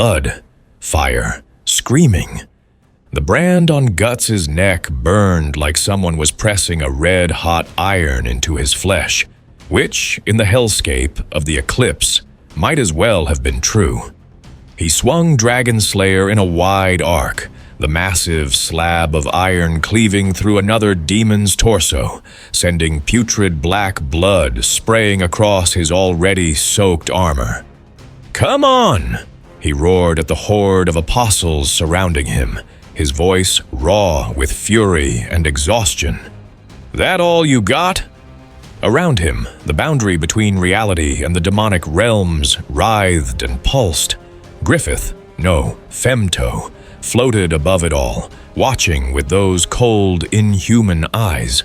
blood, fire, screaming. The brand on Guts' neck burned like someone was pressing a red-hot iron into his flesh, which, in the hellscape of the Eclipse, might as well have been true. He swung Dragon Slayer in a wide arc, the massive slab of iron cleaving through another demon's torso, sending putrid black blood spraying across his already soaked armor. "Come on!" he roared at the horde of apostles surrounding him, his voice raw with fury and exhaustion. "That all you got?" Around him, the boundary between reality and the demonic realms writhed and pulsed. Femto, floated above it all, watching with those cold, inhuman eyes.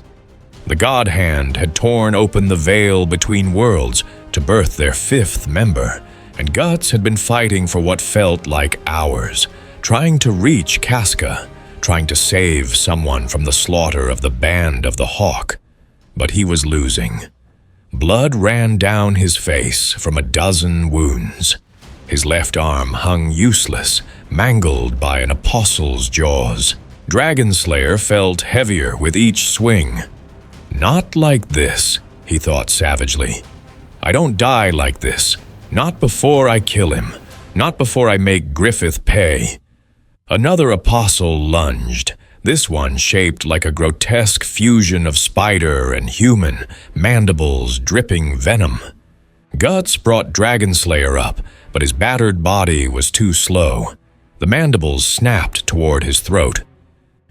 The God Hand had torn open the veil between worlds to birth their fifth member, and Guts had been fighting for what felt like hours, trying to reach Casca, trying to save someone from the slaughter of the Band of the Hawk. But he was losing. Blood ran down his face from a dozen wounds. His left arm hung useless, mangled by an apostle's jaws. Dragon Slayer felt heavier with each swing. "Not like this," he thought savagely. "I don't die like this. Not before I kill him. Not before I make Griffith pay." Another apostle lunged, this one shaped like a grotesque fusion of spider and human, mandibles dripping venom. Guts brought Dragon Slayer up, but his battered body was too slow. The mandibles snapped toward his throat.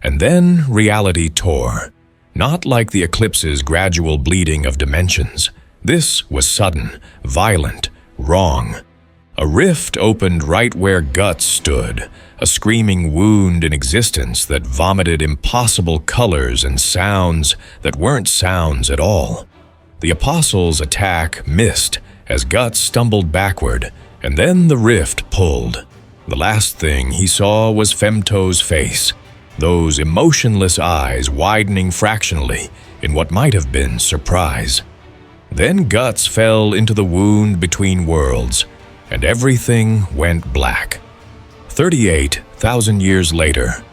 And then reality tore. Not like the Eclipse's gradual bleeding of dimensions. This was sudden, violent, wrong. A rift opened right where Guts stood, a screaming wound in existence that vomited impossible colors and sounds that weren't sounds at all. The apostle's attack missed as Guts stumbled backward, and then the rift pulled. The last thing he saw was Femto's face, those emotionless eyes widening fractionally in what might have been surprise. Then Guts fell into the wound between worlds, and everything went black. 38,000 years later.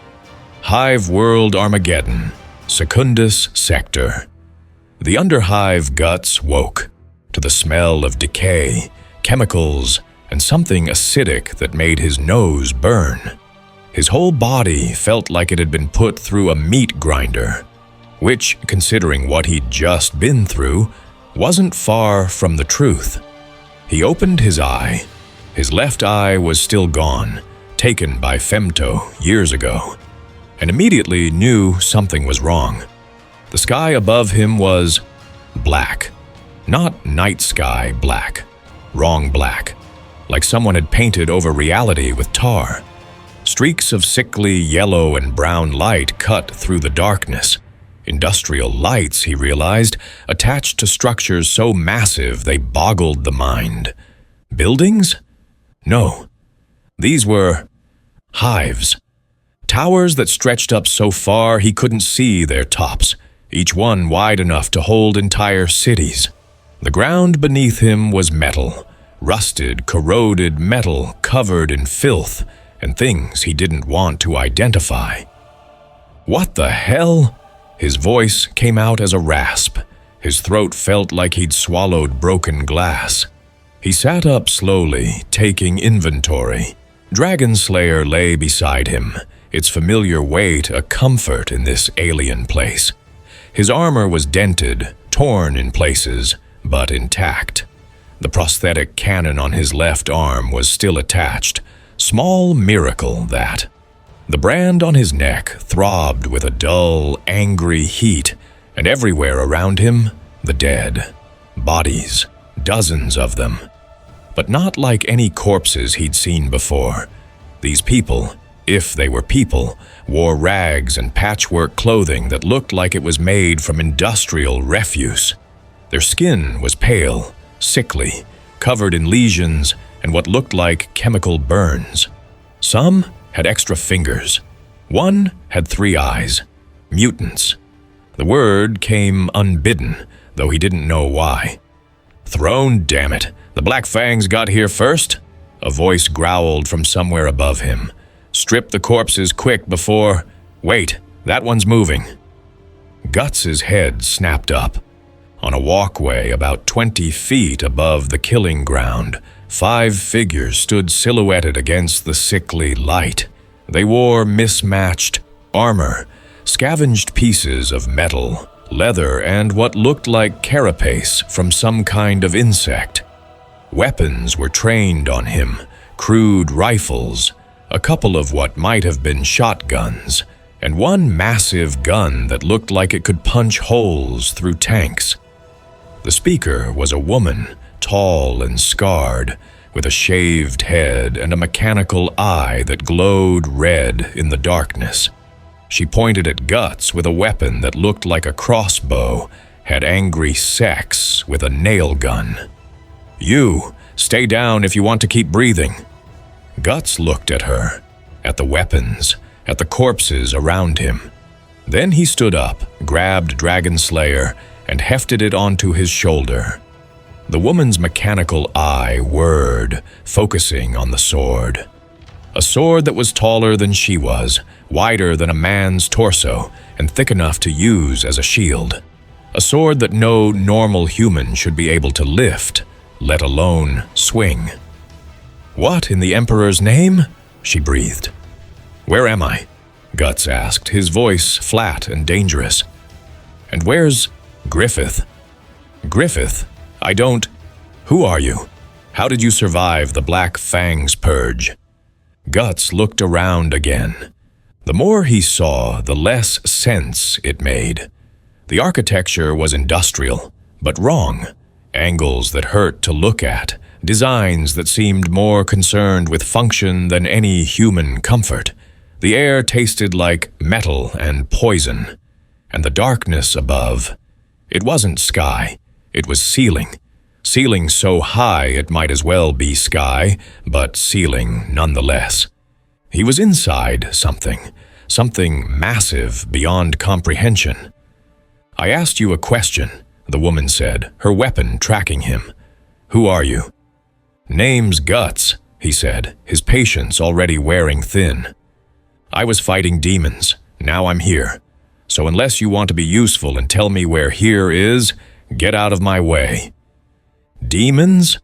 Hive World Armageddon, Secundus Sector. The Underhive Guts woke to the smell of decay, chemicals, and something acidic that made his nose burn. His whole body felt like it had been put through a meat grinder, which, considering what he'd just been through, wasn't far from the truth. He opened his eye. His left eye was still gone, taken by Femto years ago, and immediately knew something was wrong. The sky above him was black. Not night sky black, wrong black, like someone had painted over reality with tar. Streaks of sickly yellow and brown light cut through the darkness. Industrial lights, he realized, attached to structures so massive they boggled the mind. Buildings? No. These were hives. Towers that stretched up so far he couldn't see their tops, each one wide enough to hold entire cities. The ground beneath him was metal, rusted, corroded metal covered in filth and things he didn't want to identify. "What the hell?" His voice came out as a rasp. His throat felt like he'd swallowed broken glass. He sat up slowly, taking inventory. Dragon Slayer lay beside him, its familiar weight a comfort in this alien place. His armor was dented, torn in places, but intact. The prosthetic cannon on his left arm was still attached. Small miracle, that. The brand on his neck throbbed with a dull, angry heat, and everywhere around him, the dead. Bodies, dozens of them. But not like any corpses he'd seen before. These people, if they were people, wore rags and patchwork clothing that looked like it was made from industrial refuse. Their skin was pale, sickly, covered in lesions and what looked like chemical burns. Some had extra fingers. One had 3 eyes. Mutants. The word came unbidden, though he didn't know why. "Throne, damn it! The Black Fangs got here first?" A voice growled from somewhere above him. "Strip the corpses quick before— Wait, that one's moving." Guts's head snapped up. On a walkway about 20 feet above the killing ground, 5 figures stood silhouetted against the sickly light. They wore mismatched armor, scavenged pieces of metal, leather, and what looked like carapace from some kind of insect. Weapons were trained on him, crude rifles, a couple of what might have been shotguns, and one massive gun that looked like it could punch holes through tanks. The speaker was a woman, tall and scarred, with a shaved head and a mechanical eye that glowed red in the darkness. She pointed at Guts with a weapon that looked like a crossbow, had angry sex with a nail gun. "You, stay down if you want to keep breathing." Guts looked at her, at the weapons, at the corpses around him. Then he stood up, grabbed Dragon Slayer, and hefted it onto his shoulder. The woman's mechanical eye whirred, focusing on the sword. A sword that was taller than she was, wider than a man's torso, and thick enough to use as a shield. A sword that no normal human should be able to lift, let alone swing. "What in the Emperor's name?" she breathed. "Where am I?" Guts asked, his voice flat and dangerous. "And where's Griffith?" "Griffith? I don't— Who are you? How did you survive the Black Fang's purge?" Guts looked around again. The more he saw, the less sense it made. The architecture was industrial, but wrong. Angles that hurt to look at, designs that seemed more concerned with function than any human comfort. The air tasted like metal and poison. And the darkness above— it wasn't sky, it was ceiling. Ceiling so high it might as well be sky, but ceiling nonetheless. He was inside something massive beyond comprehension. "I asked you a question," the woman said, her weapon tracking him. "Who are you?" "Name's Guts," he said, his patience already wearing thin. "I was fighting demons. Now I'm here. So unless you want to be useful and tell me where here is, get out of my way." "Demons?"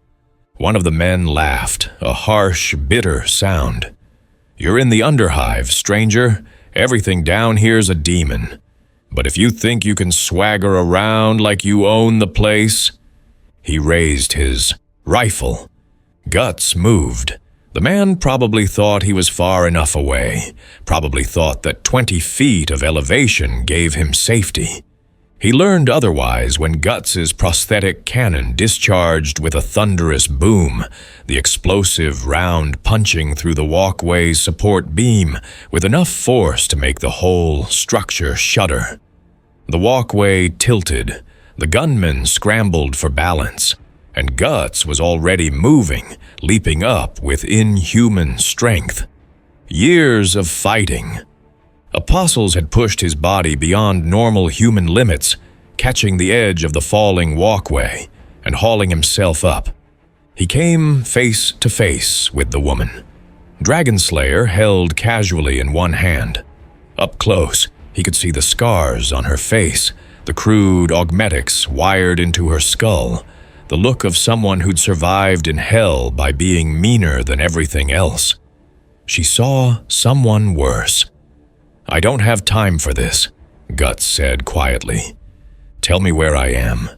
One of the men laughed, a harsh, bitter sound. "You're in the Underhive, stranger. Everything down here's a demon. But if you think you can swagger around like you own the place—" He raised his rifle. Guts moved. The man probably thought he was far enough away, probably thought that 20 feet of elevation gave him safety. He learned otherwise when Guts's prosthetic cannon discharged with a thunderous boom, the explosive round punching through the walkway's support beam with enough force to make the whole structure shudder. The walkway tilted, the gunman scrambled for balance, and Guts was already moving, leaping up with inhuman strength. Years of fighting. Apostles had pushed his body beyond normal human limits, catching the edge of the falling walkway and hauling himself up. He came face to face with the woman. Dragon Slayer held casually in one hand. Up close, he could see the scars on her face, the crude augmetics wired into her skull, the look of someone who'd survived in hell by being meaner than everything else. She saw someone worse. "I don't have time for this," Guts said quietly. "Tell me where I am.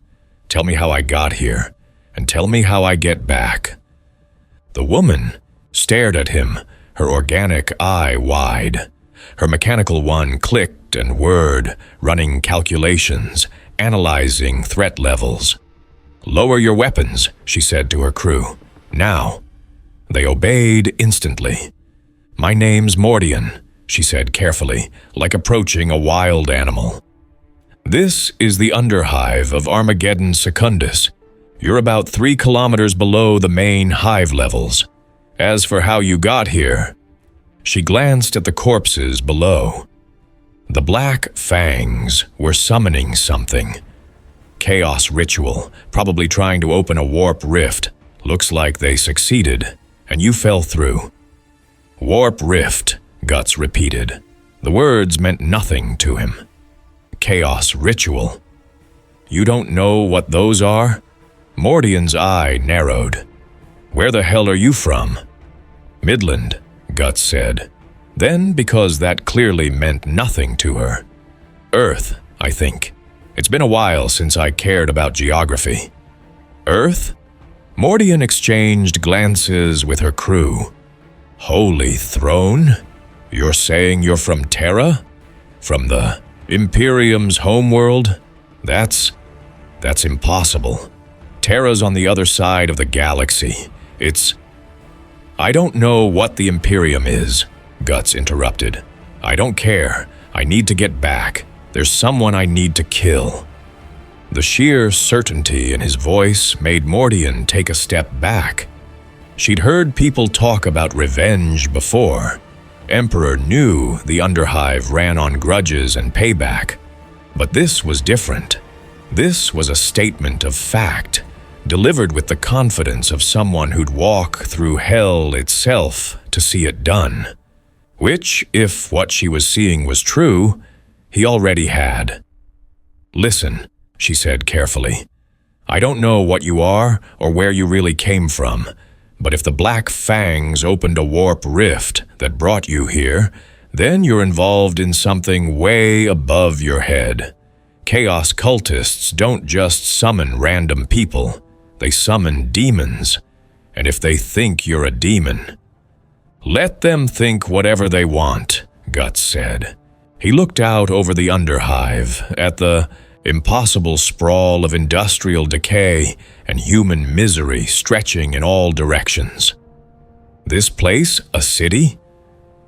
Tell me how I got here, and tell me how I get back." The woman stared at him, her organic eye wide. Her mechanical one clicked and whirred, running calculations, analyzing threat levels. "Lower your weapons," she said to her crew. "Now." They obeyed instantly. "My name's Mordian," she said carefully, like approaching a wild animal. "This is the Underhive of Armageddon Secundus. You're about 3 kilometers below the main hive levels. As for how you got here—" She glanced at the corpses below. The Black Fangs were summoning something. Chaos ritual, probably trying to open a warp rift. Looks like they succeeded. and you fell through. Warp Rift, Guts repeated. The words meant nothing to him. Chaos Ritual. You don't know what those are? Mordian's eye narrowed. Where the hell are you from? Midland, Guts said. Then, because that clearly meant nothing to her. Earth, I think. It's been a while since I cared about geography. Earth? Mordian exchanged glances with her crew. Holy Throne? You're saying you're from Terra? From the Imperium's homeworld? That's impossible. Terra's on the other side of the galaxy. I don't know what the Imperium is, Guts interrupted. I don't care. I need to get back. There's someone I need to kill. The sheer certainty in his voice made Mordian take a step back. She'd heard people talk about revenge before. Emperor knew the Underhive ran on grudges and payback. But this was different. This was a statement of fact, delivered with the confidence of someone who'd walk through hell itself to see it done. Which, if what she was seeing was true, he already had. Listen, she said carefully. I don't know what you are or where you really came from, but if the Black Fangs opened a warp rift that brought you here, then you're involved in something way above your head. Chaos cultists don't just summon random people, they summon demons. And if they think you're a demon, let them think whatever they want, Guts said. He looked out over the Underhive at the impossible sprawl of industrial decay and human misery stretching in all directions. This place a city?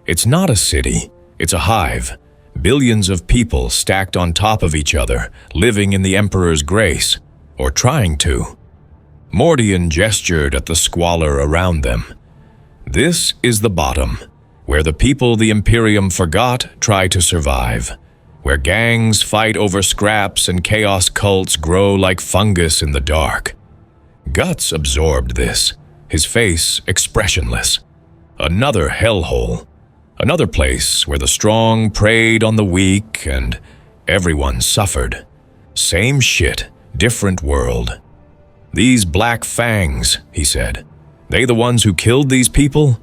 It's not a city, it's a hive. Billions of people stacked on top of each other, living in the Emperor's grace, or trying to. Mordian gestured at the squalor around them. This is the bottom, where the people the Imperium forgot try to survive, where gangs fight over scraps and chaos cults grow like fungus in the dark. Guts absorbed this, his face expressionless. Another hellhole, another place where the strong preyed on the weak and everyone suffered. Same shit, different world. These Black Fangs, he said. They the ones who killed these people?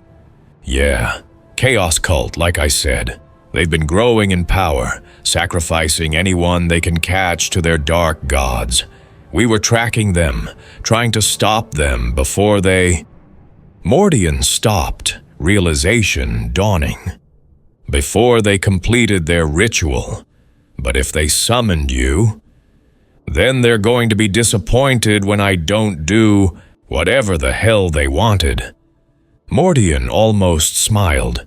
Yeah, chaos cult, like I said. They've been growing in power, sacrificing anyone they can catch to their dark gods. We were tracking them, trying to stop them before they... Mordian stopped, realization dawning. Before they completed their ritual. But if they summoned you, then they're going to be disappointed when I don't do whatever the hell they wanted. Mordian almost smiled.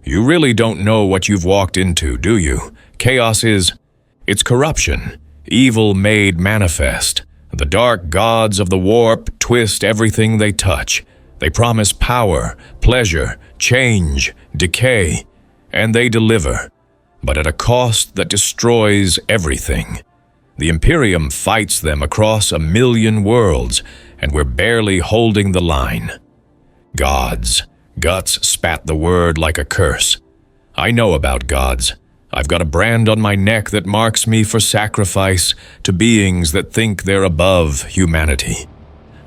You really don't know what you've walked into, do you? Chaos it's corruption, evil made manifest. The dark gods of the warp twist everything they touch. They promise power, pleasure, change, decay, and they deliver, but at a cost that destroys everything. The Imperium fights them across 1,000,000 worlds, and we're barely holding the line. Gods. Guts spat the word like a curse. I know about gods. I've got a brand on my neck that marks me for sacrifice to beings that think they're above humanity.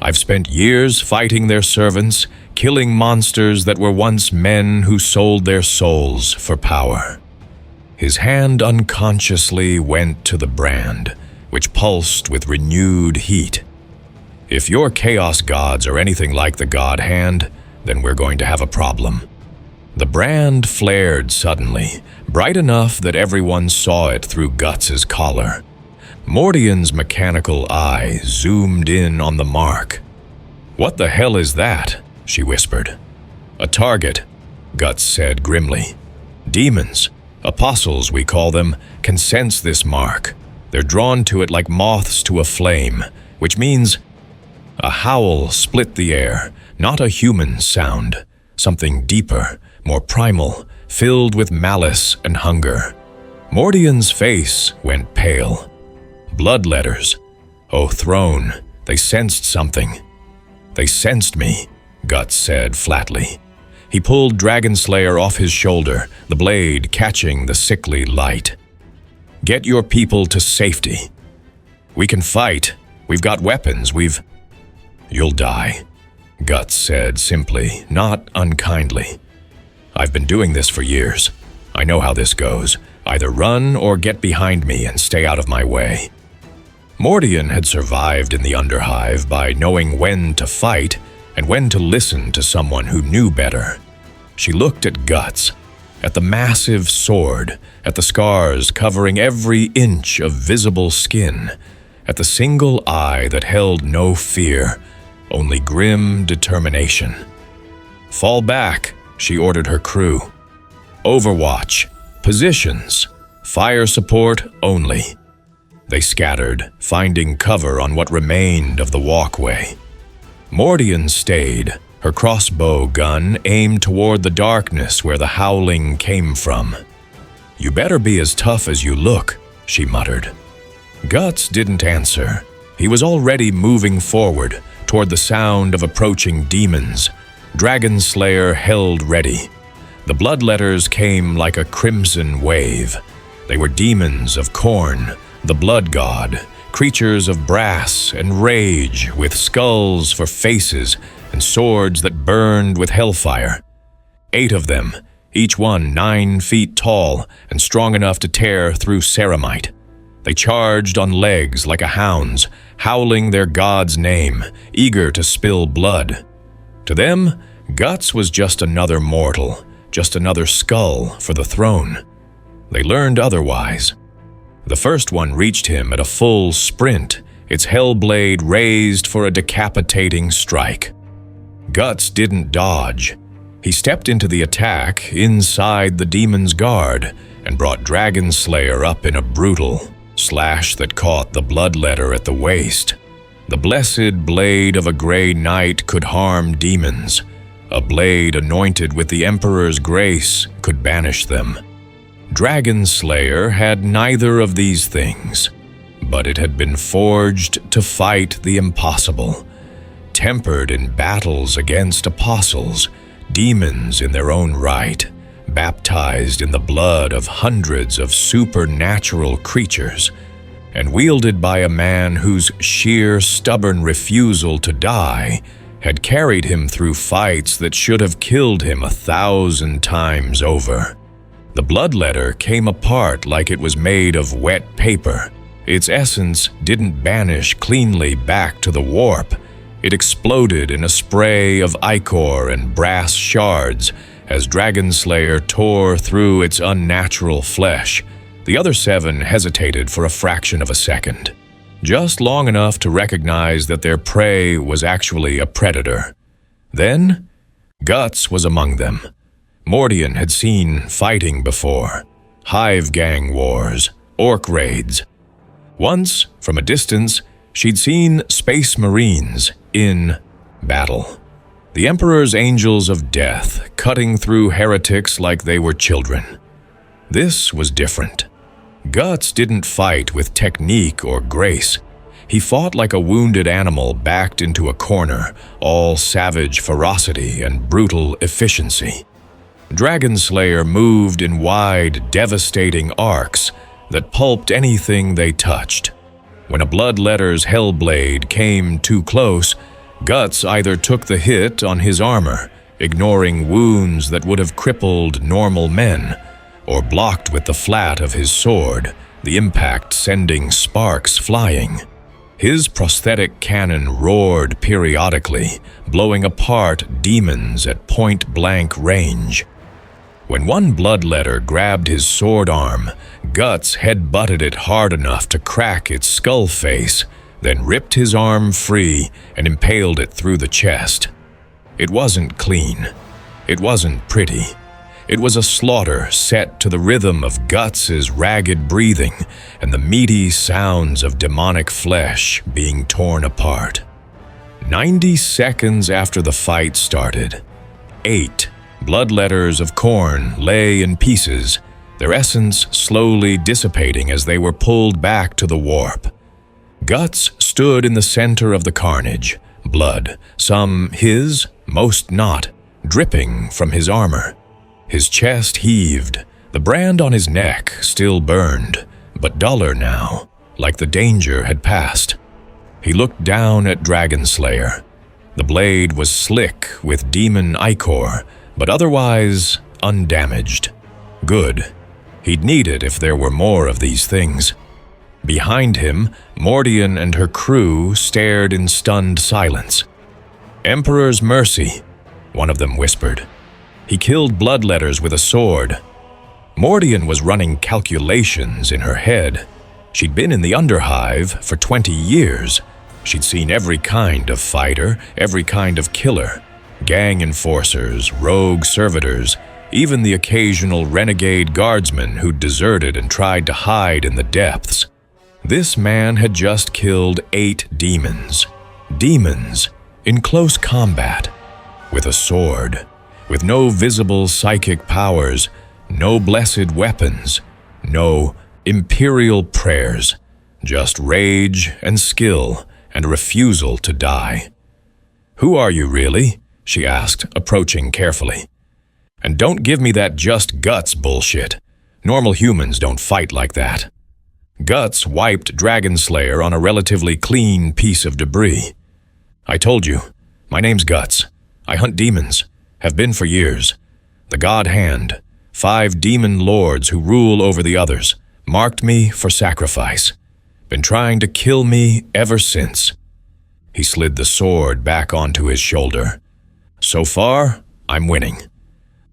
I've spent years fighting their servants, killing monsters that were once men who sold their souls for power. His hand unconsciously went to the brand, which pulsed with renewed heat. If your chaos gods are anything like the God Hand, then we're going to have a problem. The brand flared suddenly, bright enough that everyone saw it through Guts' collar. Mordian's mechanical eye zoomed in on the mark. What the hell is that? She whispered. A target, Guts said grimly. Demons, apostles we call them, can sense this mark. They're drawn to it like moths to a flame, which means a howl split the air, not a human sound, something deeper, more primal, filled with malice and hunger. Mordian's face went pale. Bloodletters. Oh, Throne, they sensed something. They sensed me, Guts said flatly. He pulled Dragonslayer off his shoulder, the blade catching the sickly light. Get your people to safety. We can fight. We've got weapons. You'll die, Guts said simply, not unkindly. I've been doing this for years. I know how this goes. Either run or get behind me and stay out of my way. Mordian had survived in the Underhive by knowing when to fight and when to listen to someone who knew better. She looked at Guts, at the massive sword, at the scars covering every inch of visible skin, at the single eye that held no fear, only grim determination. Fall back, she ordered her crew. Overwatch, positions, fire support only. They scattered, finding cover on what remained of the walkway. Mordian stayed, her crossbow gun aimed toward the darkness where the howling came from. You better be as tough as you look, she muttered. Guts didn't answer. He was already moving forward, toward the sound of approaching demons. Dragonslayer held ready. The bloodletters came like a crimson wave. They were demons of Khorne, the blood god, creatures of brass and rage with skulls for faces and swords that burned with hellfire. 8 of them, each one 9 feet tall and strong enough to tear through ceramite. They charged on legs like a hound's, howling their god's name, eager to spill blood. To them, Guts was just another mortal, just another skull for the throne. They learned otherwise. The first one reached him at a full sprint, its hellblade raised for a decapitating strike. Guts didn't dodge. He stepped into the attack inside the demon's guard and brought Dragonslayer up in a brutal slash that caught the bloodletter at the waist. The blessed blade of a gray knight could harm demons. A blade anointed with the Emperor's grace could banish them. Dragonslayer had neither of these things, but it had been forged to fight the impossible, tempered in battles against apostles, demons in their own right, baptized in the blood of hundreds of supernatural creatures, and wielded by a man whose sheer stubborn refusal to die had carried him through fights that should have killed him 1,000 times over. The bloodletter came apart like it was made of wet paper. Its essence didn't banish cleanly back to the warp. It exploded in a spray of ichor and brass shards as Dragonslayer tore through its unnatural flesh. The other 7 hesitated for a fraction of a second, just long enough to recognize that their prey was actually a predator. Then, Guts was among them. Mordian had seen fighting before. Hive gang wars, orc raids. Once, from a distance, she'd seen space marines in battle. The Emperor's angels of death, cutting through heretics like they were children. This was different. Guts didn't fight with technique or grace. He fought like a wounded animal backed into a corner, all savage ferocity and brutal efficiency. Dragonslayer moved in wide, devastating arcs that pulped anything they touched. When a bloodletter's hellblade came too close, Guts either took the hit on his armor, ignoring wounds that would have crippled normal men, or blocked with the flat of his sword, the impact sending sparks flying. His prosthetic cannon roared periodically, blowing apart demons at point-blank range. When one bloodletter grabbed his sword arm, Guts head-butted it hard enough to crack its skull face, then ripped his arm free and impaled it through the chest. It wasn't clean. It wasn't pretty. It was a slaughter set to the rhythm of Guts's ragged breathing and the meaty sounds of demonic flesh being torn apart. 90 seconds after the fight started, 8 bloodletters of Khorne lay in pieces, their essence slowly dissipating as they were pulled back to the warp. Guts stood in the center of the carnage, blood, some his, most not, dripping from his armor. His chest heaved, the brand on his neck still burned, but duller now, like the danger had passed. He looked down at Dragonslayer. The blade was slick with demon ichor, but otherwise undamaged. Good. He'd need it if there were more of these things. Behind him, Mordian and her crew stared in stunned silence. "Emperor's mercy," one of them whispered. "He killed bloodletters with a sword." Mordian was running calculations in her head. She'd been in the Underhive for 20 years. She'd seen every kind of fighter, every kind of killer, gang enforcers, rogue servitors, even the occasional renegade guardsman who'd deserted and tried to hide in the depths. This man had just killed 8 demons. Demons in close combat, with a sword, with no visible psychic powers, no blessed weapons, no imperial prayers, just rage and skill and a refusal to die. "Who are you, really?" she asked, approaching carefully. "And don't give me that just guts bullshit. Normal humans don't fight like that." Guts wiped Dragonslayer on a relatively clean piece of debris. "I told you, my name's Guts. I hunt demons, have been for years. The God Hand, 5 demon lords who rule over the others, marked me for sacrifice. Been trying to kill me ever since." He slid the sword back onto his shoulder. "So far, I'm winning."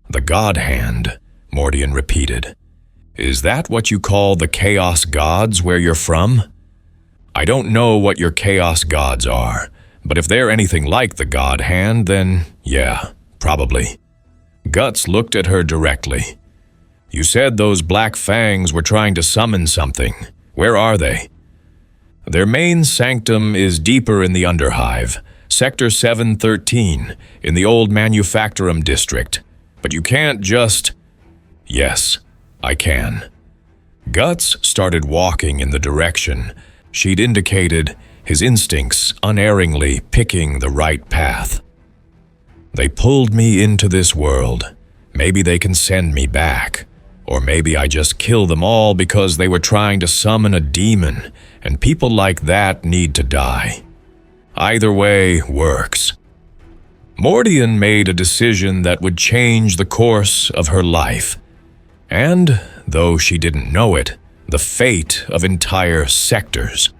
"The God Hand," Mordian repeated. "Is that what you call the Chaos Gods where you're from?" "I don't know what your Chaos Gods are, but if they're anything like the God Hand, then yeah, probably." Guts looked at her directly. "You said those Black Fangs were trying to summon something. Where are they?" "Their main sanctum is deeper in the Underhive, Sector 713, in the old Manufactorum district. But you can't just—" "Yes, I can." Guts started walking in the direction she'd indicated, his instincts unerringly picking the right path. "They pulled me into this world. Maybe they can send me back. Or maybe I just kill them all because they were trying to summon a demon, and people like that need to die. Either way works." Mordian made a decision that would change the course of her life. And, though she didn't know it, the fate of entire sectors.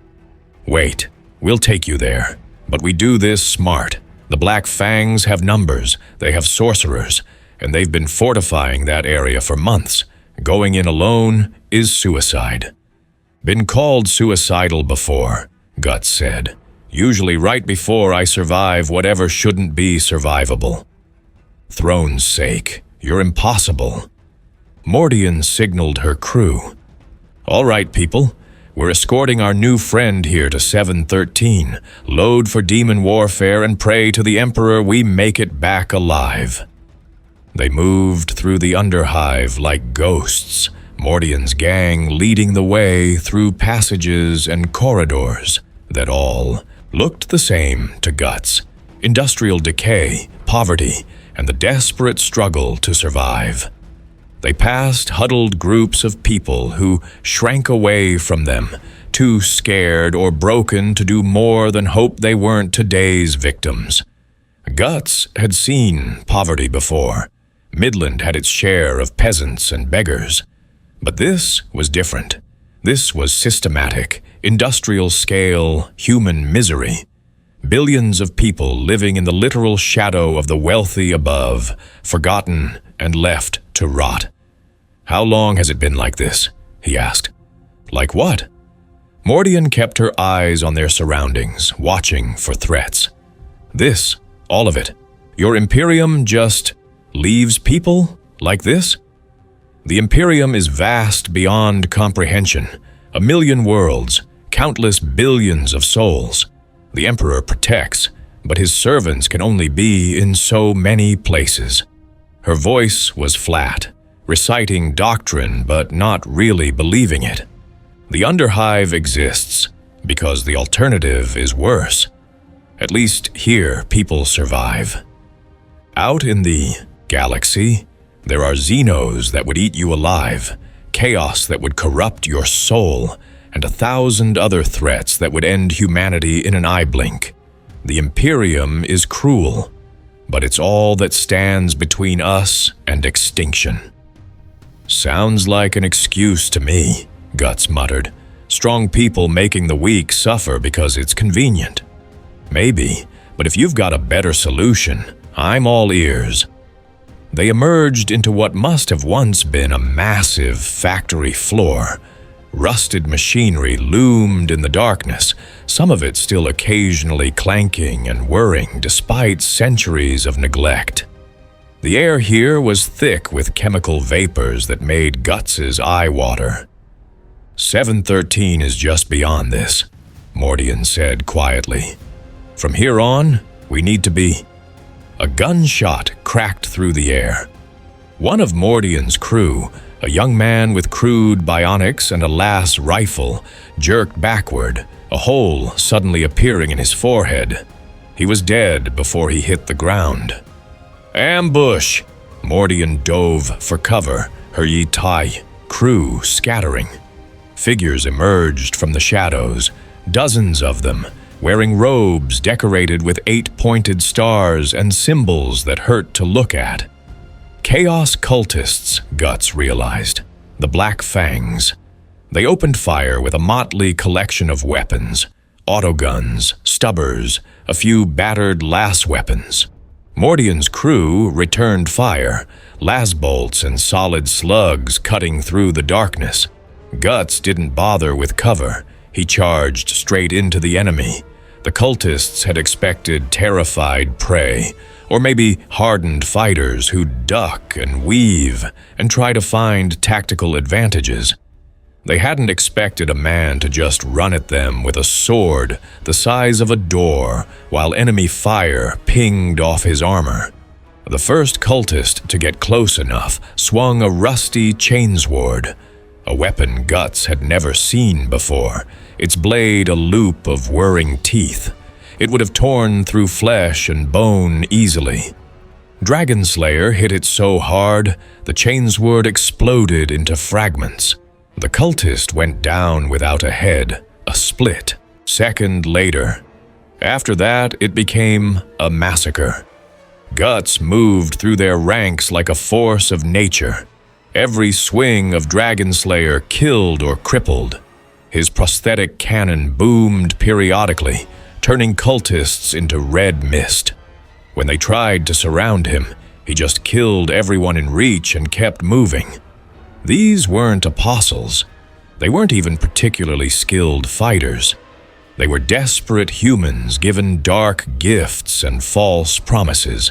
"Wait, we'll take you there. But we do this smart. The Black Fangs have numbers, they have sorcerers, and they've been fortifying that area for months. Going in alone is suicide." "Been called suicidal before," Guts said. "Usually right before I survive whatever shouldn't be survivable." "Throne's sake, you're impossible." Mordian signaled her crew. "All right, people. We're escorting our new friend here to 713. Load for demon warfare and pray to the Emperor we make it back alive." They moved through the Underhive like ghosts, Mordian's gang leading the way through passages and corridors that all looked the same to Guts. Industrial decay, poverty, and the desperate struggle to survive. They passed huddled groups of people who shrank away from them, too scared or broken to do more than hope they weren't today's victims. Guts had seen poverty before. Midland had its share of peasants and beggars. But this was different. This was systematic, industrial-scale human misery. Billions of people living in the literal shadow of the wealthy above, forgotten and left to rot. "How long has it been like this?" he asked. "Like what?" Mordian kept her eyes on their surroundings, watching for threats. "This, all of it. Your Imperium just leaves people like this?" "The Imperium is vast beyond comprehension. 1,000,000 worlds, countless billions of souls. The Emperor protects, but his servants can only be in so many places." Her voice was flat, reciting doctrine but not really believing it. "The Underhive exists because the alternative is worse. At least here people survive." Out in the galaxy, there are Xenos that would eat you alive, chaos that would corrupt your soul, and 1,000 other threats that would end humanity in an eye blink. The Imperium is cruel, but it's all that stands between us and extinction." "Sounds like an excuse to me," Guts muttered. "Strong people making the weak suffer because it's convenient." "Maybe, but if you've got a better solution, I'm all ears." They emerged into what must have once been a massive factory floor. Rusted machinery loomed in the darkness, some of it still occasionally clanking and whirring despite centuries of neglect. The air here was thick with chemical vapors that made Guts's eye water. 713 is just beyond this, Mordian said quietly. "From here on, we need to be—" A gunshot cracked through the air. One of Mordian's crew, a young man with crude bionics and a lass rifle, jerked backward, a hole suddenly appearing in his forehead. He was dead before he hit the ground. "Ambush!" Mordian dove for cover, her Yi-Tai crew scattering. Figures emerged from the shadows, dozens of them, wearing robes decorated with 8-pointed stars and symbols that hurt to look at. Chaos cultists, Guts realized, the Black Fangs. They opened fire with a motley collection of weapons, autoguns, stubbers, a few battered lass weapons. Mordian's crew returned fire, las bolts and solid slugs cutting through the darkness. Guts didn't bother with cover. He charged straight into the enemy. The cultists had expected terrified prey, or maybe hardened fighters who duck and weave and try to find tactical advantages. They hadn't expected a man to just run at them with a sword the size of a door while enemy fire pinged off his armor. The first cultist to get close enough swung a rusty chainsword, a weapon Guts had never seen before, its blade a loop of whirring teeth. It would have torn through flesh and bone easily. Dragonslayer hit it so hard, the chainsword exploded into fragments. The cultist went down without a head, a split, second later. After that, it became a massacre. Guts moved through their ranks like a force of nature. Every swing of Dragonslayer killed or crippled. His prosthetic cannon boomed periodically, turning cultists into red mist. When they tried to surround him, he just killed everyone in reach and kept moving. These weren't apostles. They weren't even particularly skilled fighters. They were desperate humans given dark gifts and false promises.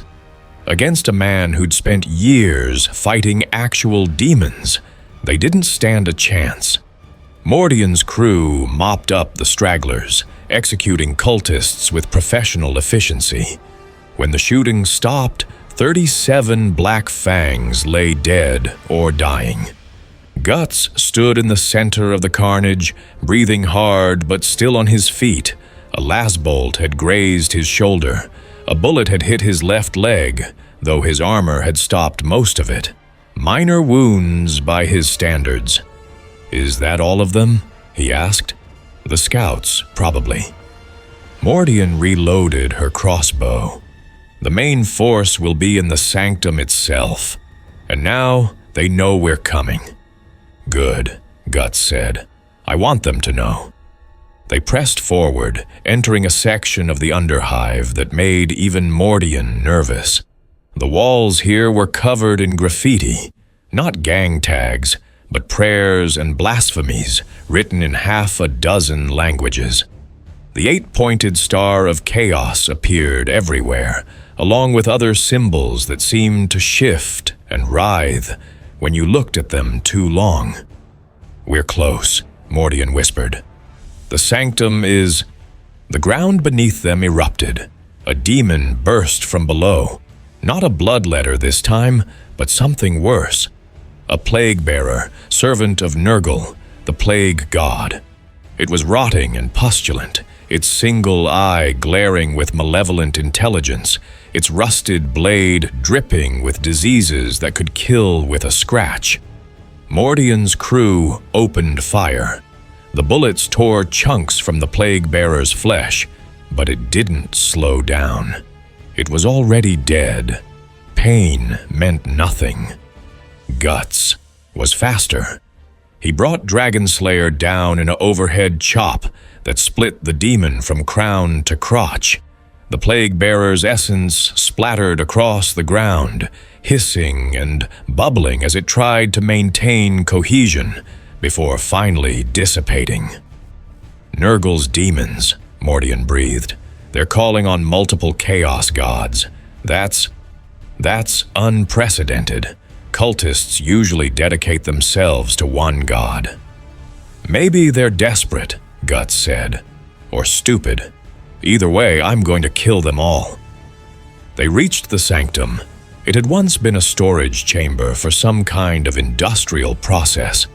Against a man who'd spent years fighting actual demons, they didn't stand a chance. Mordian's crew mopped up the stragglers, executing cultists with professional efficiency. When the shooting stopped, 37 Black Fangs lay dead or dying. Guts stood in the center of the carnage, breathing hard but still on his feet. A last bolt had grazed his shoulder. A bullet had hit his left leg, though his armor had stopped most of it. Minor wounds by his standards. "Is that all of them?" he asked. "The scouts, probably." Mordian reloaded her crossbow. "The main force will be in the sanctum itself. And now they know we're coming." "Good," Guts said. "I want them to know." They pressed forward, entering a section of the underhive that made even Mordian nervous. The walls here were covered in graffiti, not gang tags, but prayers and blasphemies written in 6 languages. The 8-pointed star of chaos appeared everywhere, along with other symbols that seemed to shift and writhe when you looked at them too long. "We're close," Mordian whispered. "The sanctum is—" The ground beneath them erupted. A demon burst from below. Not a bloodletter this time, but something worse. A plague-bearer, servant of Nurgle, the plague god. It was rotting and pustulant, its single eye glaring with malevolent intelligence, its rusted blade dripping with diseases that could kill with a scratch. Mordian's crew opened fire. The bullets tore chunks from the plague-bearer's flesh, but it didn't slow down. It was already dead. Pain meant nothing. Guts was faster. He brought Dragonslayer down in an overhead chop that split the demon from crown to crotch. The plague-bearer's essence splattered across the ground, hissing and bubbling as it tried to maintain cohesion before finally dissipating. Nurgle's demons, Mordian breathed. They're calling on multiple chaos gods. That's unprecedented. Cultists usually dedicate themselves to one god. Maybe they're desperate, Guts said, or stupid. Either way, I'm going to kill them all. They reached the sanctum. It had once been a storage chamber for some kind of industrial process.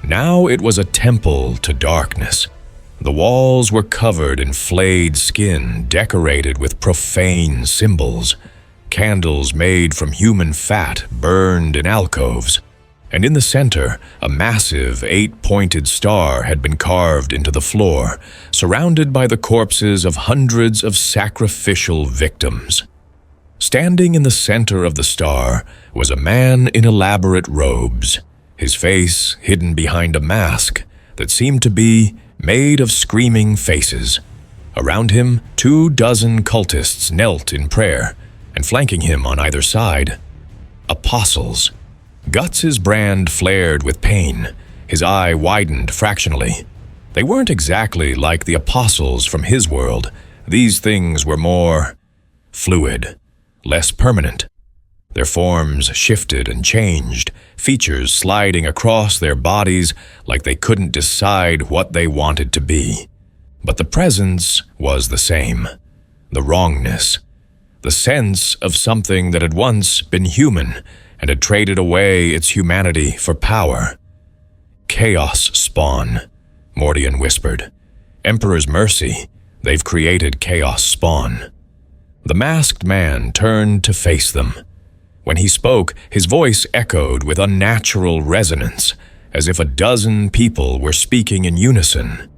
Now it was a temple to darkness. The walls were covered in flayed skin decorated with profane symbols. Candles made from human fat burned in alcoves, and in the center, a massive 8-pointed star had been carved into the floor, surrounded by the corpses of hundreds of sacrificial victims. Standing in the center of the star was a man in elaborate robes, his face hidden behind a mask that seemed to be made of screaming faces. Around him, 24 cultists knelt in prayer, and flanking him on either side, apostles. Guts's brand flared with pain. His eye widened fractionally. They weren't exactly like the apostles from his world. These things were more fluid, less permanent. Their forms shifted and changed, features sliding across their bodies like they couldn't decide what they wanted to be. But the presence was the same. The wrongness. The sense of something that had once been human and had traded away its humanity for power. Chaos spawn, Mordian whispered. Emperor's mercy, they've created chaos spawn. The masked man turned to face them. When he spoke, his voice echoed with unnatural resonance, as if a dozen people were speaking in unison.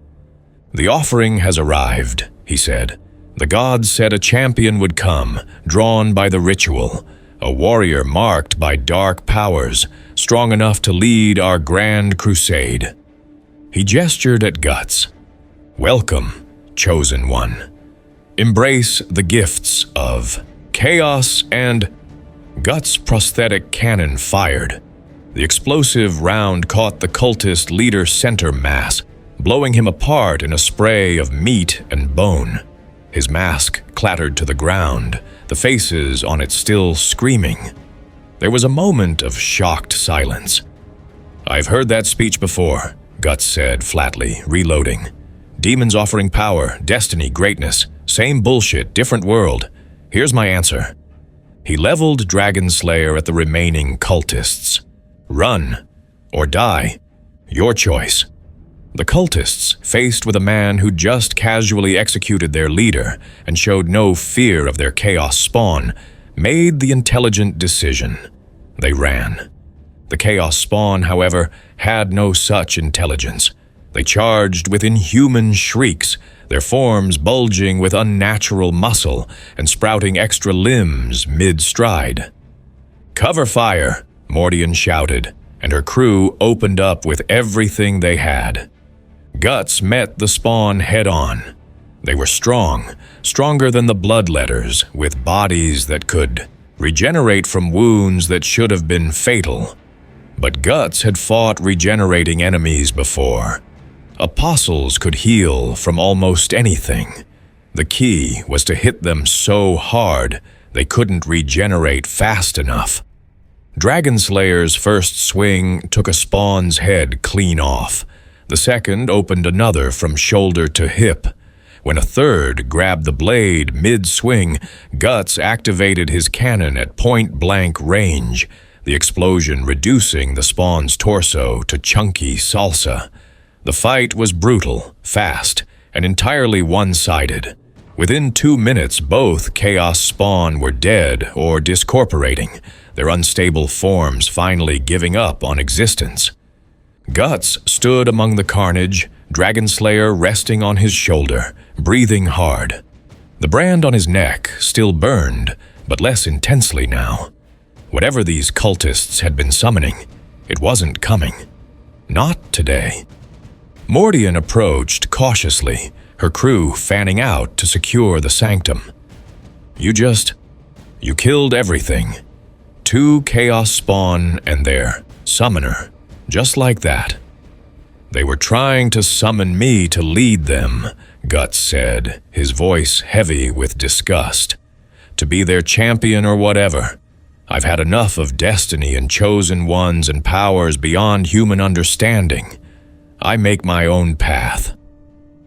The offering has arrived, he said. The gods said a champion would come, drawn by the ritual, a warrior marked by dark powers, strong enough to lead our grand crusade. He gestured at Guts. Welcome, chosen one. Embrace the gifts of chaos and... Guts' prosthetic cannon fired. The explosive round caught the cultist leader's center mass, blowing him apart in a spray of meat and bone. His mask clattered to the ground, the faces on it still screaming. There was a moment of shocked silence. I've heard that speech before, Guts said flatly, reloading. Demons offering power, destiny, greatness. Same bullshit, different world. Here's my answer. He leveled Dragonslayer at the remaining cultists. Run, or die. Your choice. The cultists, faced with a man who just casually executed their leader and showed no fear of their chaos spawn, made the intelligent decision. They ran. The chaos spawn, however, had no such intelligence. They charged with inhuman shrieks, their forms bulging with unnatural muscle and sprouting extra limbs mid-stride. Cover fire, Mordian shouted, and her crew opened up with everything they had. Guts met the spawn head-on. They were strong, stronger than the bloodletters, with bodies that could regenerate from wounds that should have been fatal. But Guts had fought regenerating enemies before. Apostles could heal from almost anything. The key was to hit them so hard they couldn't regenerate fast enough. Dragonslayer's first swing took a spawn's head clean off. The second opened another from shoulder to hip. When a third grabbed the blade mid-swing, Guts activated his cannon at point-blank range, the explosion reducing the spawn's torso to chunky salsa. The fight was brutal, fast, and entirely one-sided. Within 2 minutes, both Chaos Spawn were dead or discorporating, their unstable forms finally giving up on existence. Guts stood among the carnage, Dragonslayer resting on his shoulder, breathing hard. The brand on his neck still burned, but less intensely now. Whatever these cultists had been summoning, it wasn't coming. Not today. Mordian approached cautiously, her crew fanning out to secure the sanctum. You killed everything. 2 Chaos Spawn and their summoner, just like that. They were trying to summon me to lead them, Guts said, his voice heavy with disgust. To be their champion or whatever. I've had enough of destiny and chosen ones and powers beyond human understanding. I make my own path.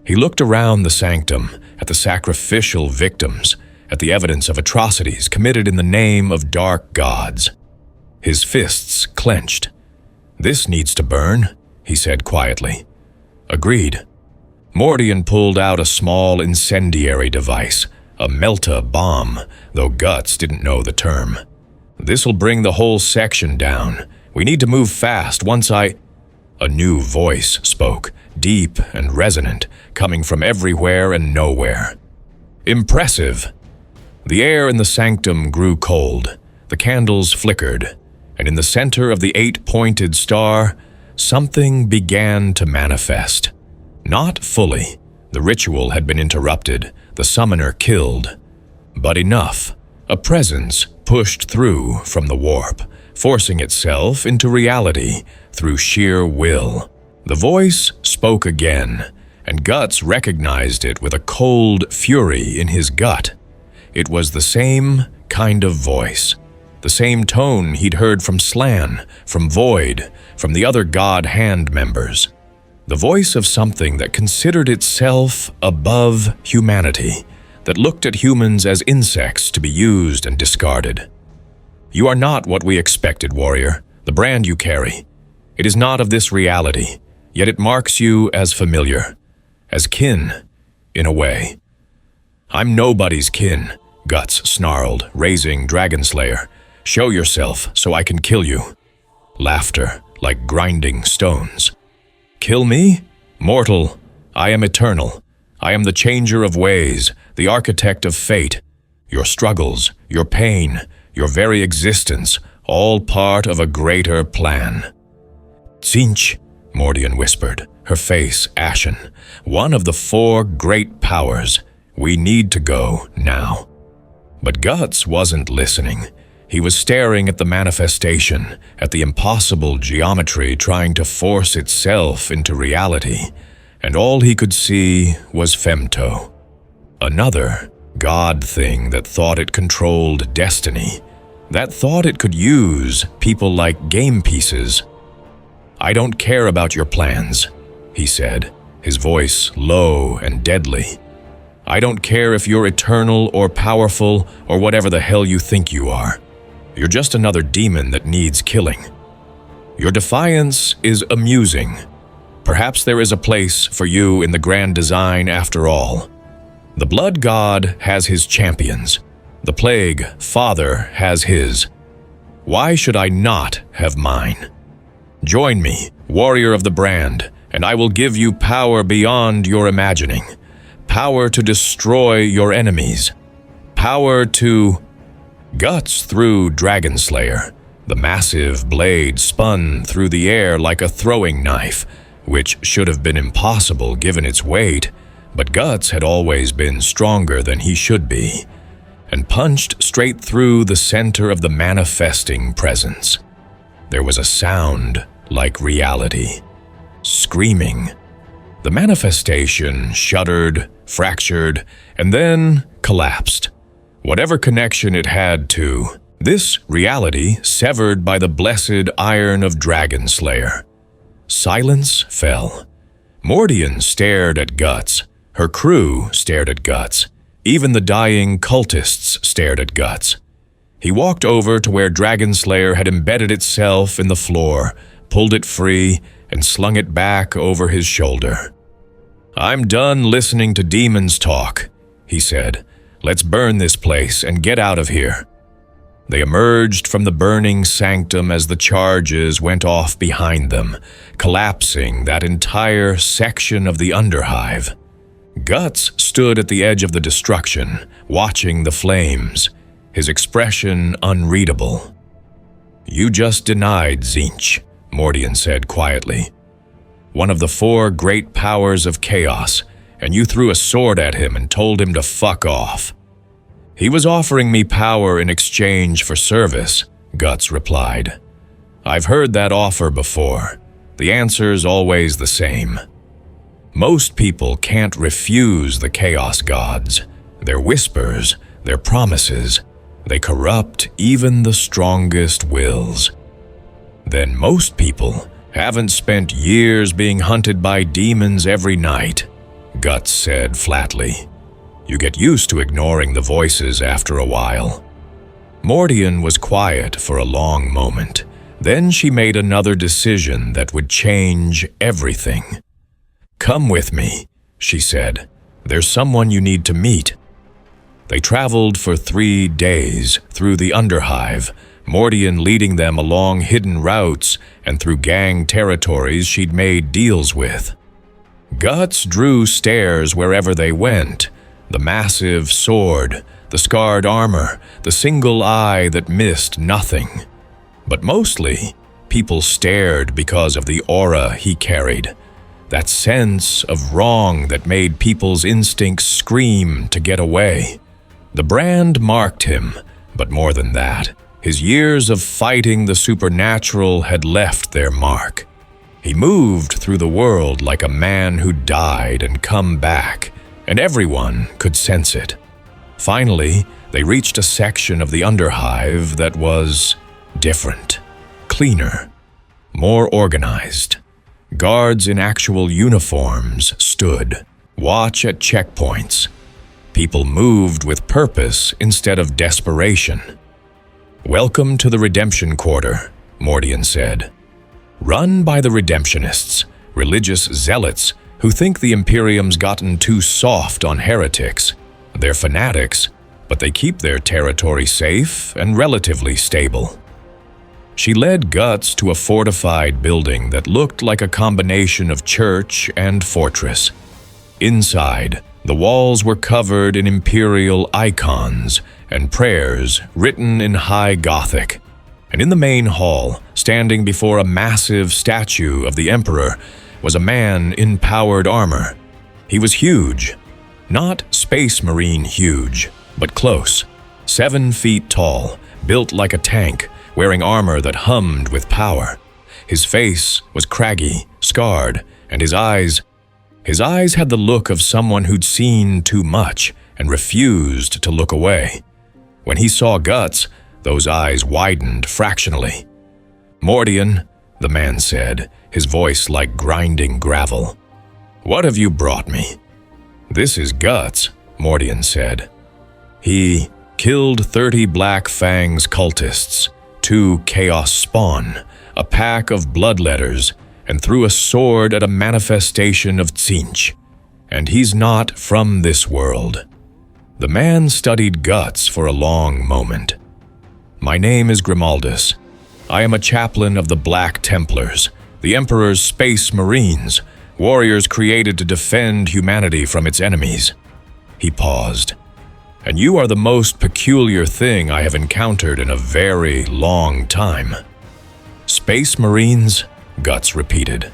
He looked around the sanctum, at the sacrificial victims, at the evidence of atrocities committed in the name of dark gods. His fists clenched. This needs to burn, he said quietly. Agreed. Mordian pulled out a small incendiary device, a melta bomb, though Guts didn't know the term. This'll bring the whole section down. We need to move fast once A new voice spoke, deep and resonant, coming from everywhere and nowhere. Impressive. The air in the sanctum grew cold. The candles flickered, and in the center of the 8-pointed star, something began to manifest. Not fully. The ritual had been interrupted, the summoner killed. But enough. A presence pushed through from the warp, forcing itself into reality through sheer will. The voice spoke again, and Guts recognized it with a cold fury in his gut. It was the same kind of voice, the same tone he'd heard from Slan, from Void, from the other God Hand members. The voice of something that considered itself above humanity, that looked at humans as insects to be used and discarded. You are not what we expected, warrior, the brand you carry. It is not of this reality, yet it marks you as familiar, as kin, in a way. I'm nobody's kin, Guts snarled, raising Dragonslayer. Show yourself so I can kill you. Laughter, like grinding stones. Kill me? Mortal, I am eternal. I am the changer of ways, the architect of fate. Your struggles, your pain, your very existence, all part of a greater plan. Tzinch, Mordian whispered, her face ashen. One of the 4 great powers. We need to go now. But Guts wasn't listening. He was staring at the manifestation, at the impossible geometry trying to force itself into reality, and all he could see was Femto. Another god thing that thought it controlled destiny, that thought it could use people like game pieces. I don't care about your plans, he said, his voice low and deadly. I don't care if you're eternal or powerful or whatever the hell you think you are. You're just another demon that needs killing. Your defiance is amusing. Perhaps there is a place for you in the grand design after all. The Blood God has his champions. The Plague Father has his. Why should I not have mine? Join me, warrior of the brand, and I will give you power beyond your imagining. Power to destroy your enemies. Power to... Guts threw Dragonslayer. The massive blade spun through the air like a throwing knife, which should have been impossible given its weight, but Guts had always been stronger than he should be, and punched straight through the center of the manifesting presence. There was a sound like reality. Screaming. The manifestation shuddered, fractured, and then collapsed. Whatever connection it had to this reality severed by the blessed iron of Dragonslayer. Silence fell. Mordian stared at Guts. Her crew stared at Guts. Even the dying cultists stared at Guts. He walked over to where Dragonslayer had embedded itself in the floor, pulled it free, and slung it back over his shoulder. I'm done listening to demons talk, he said. "Let's burn this place and get out of here." They emerged from the burning sanctum as the charges went off behind them, collapsing that entire section of the underhive. Guts stood at the edge of the destruction, watching the flames, his expression unreadable. "You just denied Tzeentch," Mordian said quietly. "One of the 4 great powers of chaos, and you threw a sword at him and told him to fuck off." "He was offering me power in exchange for service," Guts replied. "I've heard that offer before. The answer's always the same. Most people can't refuse the Chaos Gods. Their whispers, their promises, they corrupt even the strongest wills. Then most people haven't spent years being hunted by demons every night," Guts said flatly. "You get used to ignoring the voices after a while." Mordian was quiet for a long moment. Then she made another decision that would change everything. "Come with me," she said. "There's someone you need to meet." They traveled for 3 days through the underhive, Mordian leading them along hidden routes and through gang territories she'd made deals with. Guts drew stares wherever they went. The massive sword, the scarred armor, the single eye that missed nothing. But mostly, people stared because of the aura he carried. That sense of wrong that made people's instincts scream to get away. The brand marked him, but more than that, his years of fighting the supernatural had left their mark. He moved through the world like a man who died and come back, and everyone could sense it. Finally, they reached a section of the underhive that was different, cleaner, more organized. Guards in actual uniforms stood, watch at checkpoints. People moved with purpose instead of desperation. "Welcome to the Redemption Quarter," Mordian said. "Run by the Redemptionists, religious zealots who think the Imperium's gotten too soft on heretics. They're fanatics, but they keep their territory safe and relatively stable." She led Guts to a fortified building that looked like a combination of church and fortress. Inside, the walls were covered in imperial icons and prayers written in High Gothic. And in the main hall, standing before a massive statue of the Emperor, was a man in powered armor. He was huge. Not Space Marine huge, but close. 7 feet tall, built like a tank, wearing armor that hummed with power. His face was craggy, scarred, and his eyes had the look of someone who'd seen too much and refused to look away. When he saw Guts, those eyes widened fractionally. "Mordian," the man said, his voice like grinding gravel. "What have you brought me?" "This is Guts," Mordian said. "He killed 30 Black Fang's cultists, 2 Chaos Spawn, a pack of bloodletters, and threw a sword at a manifestation of Tzeentch. And he's not from this world." The man studied Guts for a long moment. "My name is Grimaldus. I am a chaplain of the Black Templars, the Emperor's Space Marines, warriors created to defend humanity from its enemies." He paused. "And you are the most peculiar thing I have encountered in a very long time." "Space Marines?" Guts repeated.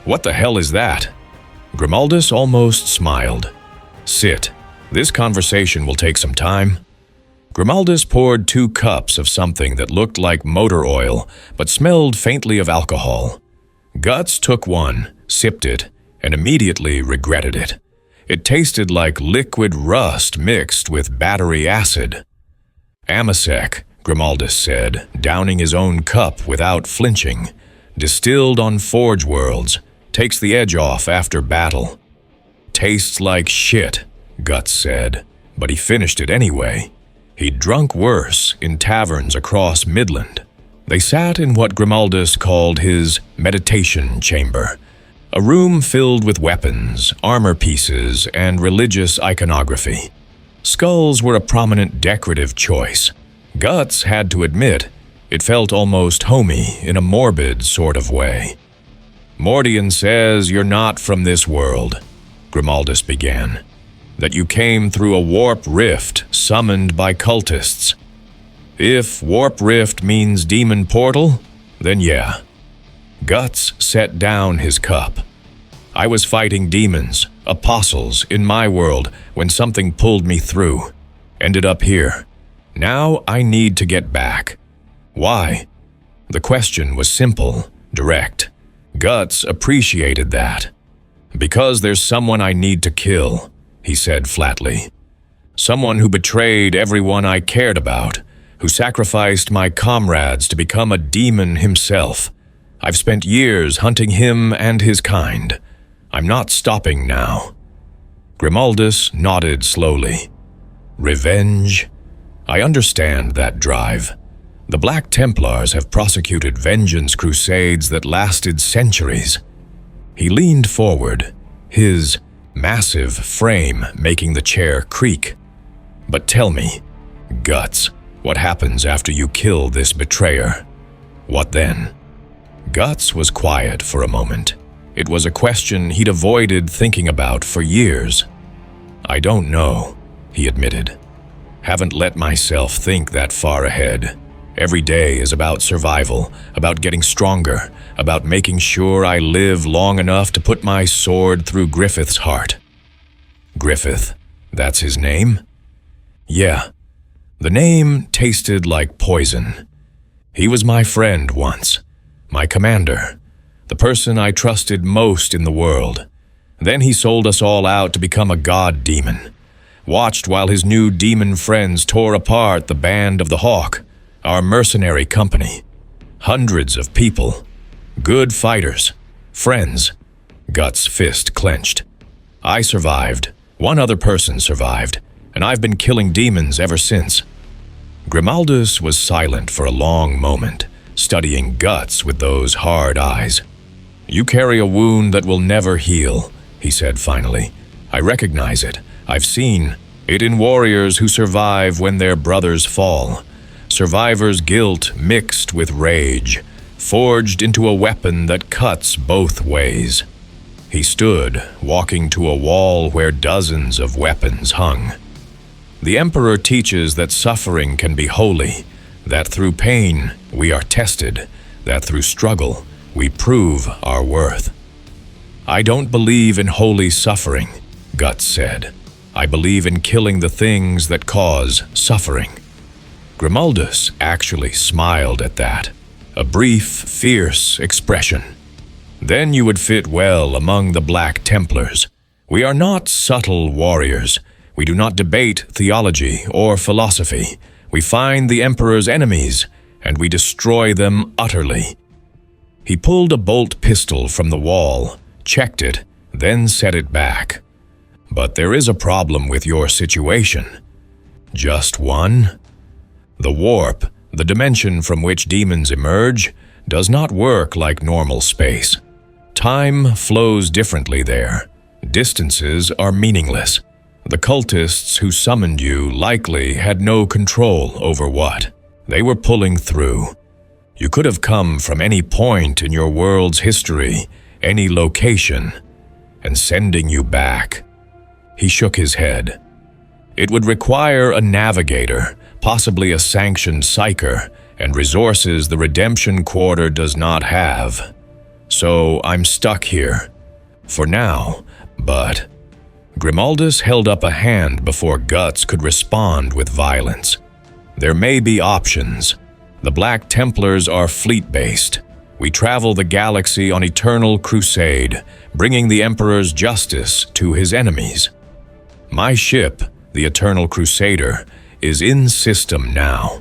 "What the hell is that?" Grimaldus almost smiled. "Sit. This conversation will take some time." Grimaldus poured 2 cups of something that looked like motor oil, but smelled faintly of alcohol. Guts took one, sipped it, and immediately regretted it. It tasted like liquid rust mixed with battery acid. "Amasec," Grimaldus said, downing his own cup without flinching. "Distilled on Forge Worlds, takes the edge off after battle." "Tastes like shit," Guts said, but he finished it anyway. He'd drunk worse in taverns across Midland. They sat in what Grimaldus called his meditation chamber, a room filled with weapons, armor pieces, and religious iconography. Skulls were a prominent decorative choice. Guts had to admit, it felt almost homey in a morbid sort of way. "Mordian says you're not from this world," Grimaldus began. "That you came through a warp rift summoned by cultists. If warp rift means demon portal, then yeah." Guts set down his cup. "I was fighting demons, apostles, in my world when something pulled me through. Ended up here. Now I need to get back." "Why?" The question was simple, direct. Guts appreciated that. "Because there's someone I need to kill," he said flatly. "Someone who betrayed everyone I cared about, who sacrificed my comrades to become a demon himself. I've spent years hunting him and his kind. I'm not stopping now." Grimaldus nodded slowly. "Revenge? I understand that drive. The Black Templars have prosecuted vengeance crusades that lasted centuries." He leaned forward, his massive frame making the chair creak. "But tell me, Guts, what happens after you kill this betrayer? What then?" Guts was quiet for a moment. It was a question he'd avoided thinking about for years. "I don't know," he admitted. "Haven't let myself think that far ahead. Every day is about survival, about getting stronger, about making sure I live long enough to put my sword through Griffith's heart." "Griffith, that's his name?" "Yeah." The name tasted like poison. "He was my friend once, my commander, the person I trusted most in the world. Then he sold us all out to become a god demon. Watched while his new demon friends tore apart the Band of the Hawk, our mercenary company. Hundreds of people. Good fighters. Friends." Guts' fist clenched. "I survived. One other person survived, and I've been killing demons ever since." Grimaldus was silent for a long moment, studying Guts with those hard eyes. "You carry a wound that will never heal," he said finally. "I recognize it. I've seen it in warriors who survive when their brothers fall. Survivor's guilt mixed with rage, forged into a weapon that cuts both ways." He stood, walking to a wall where dozens of weapons hung. "The Emperor teaches that suffering can be holy, that through pain we are tested, that through struggle we prove our worth." "I don't believe in holy suffering," Guts said. "I believe in killing the things that cause suffering." Grimaldus actually smiled at that, a brief, fierce expression. "Then you would fit well among the Black Templars. We are not subtle warriors. We do not debate theology or philosophy. We find the Emperor's enemies, and we destroy them utterly." He pulled a bolt pistol from the wall, checked it, then set it back. "But there is a problem with your situation." "Just one?" "The warp, the dimension from which demons emerge, does not work like normal space. Time flows differently there. Distances are meaningless. The cultists who summoned you likely had no control over what they were pulling through. You could have come from any point in your world's history, any location, and sending you back." He shook his head. "It would require a navigator, possibly a sanctioned psyker, and resources the Redemption Quarter does not have. So I'm stuck here. For now, but..." Grimaldus held up a hand before Guts could respond with violence. "There may be options. The Black Templars are fleet-based. We travel the galaxy on eternal crusade, bringing the Emperor's justice to his enemies. My ship, the Eternal Crusader, is in system now.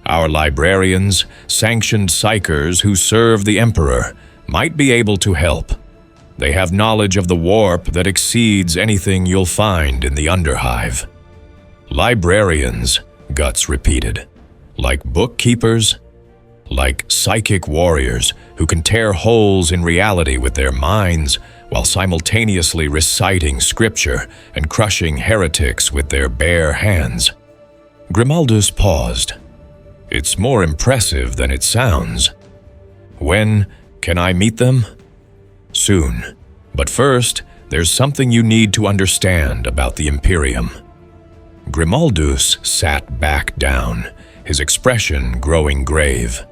Our librarians, sanctioned psychers who serve the Emperor, might be able to help. They have knowledge of the warp that exceeds anything you'll find in the Underhive." "Librarians," Guts repeated. "Like bookkeepers?" like psychic warriors who can tear holes in reality with their minds while simultaneously reciting scripture and crushing heretics with their bare hands. Grimaldus paused. It's more impressive than it sounds. When can I meet them? Soon. But first, there's something you need to understand about the Imperium. Grimaldus sat back down, his expression growing grave.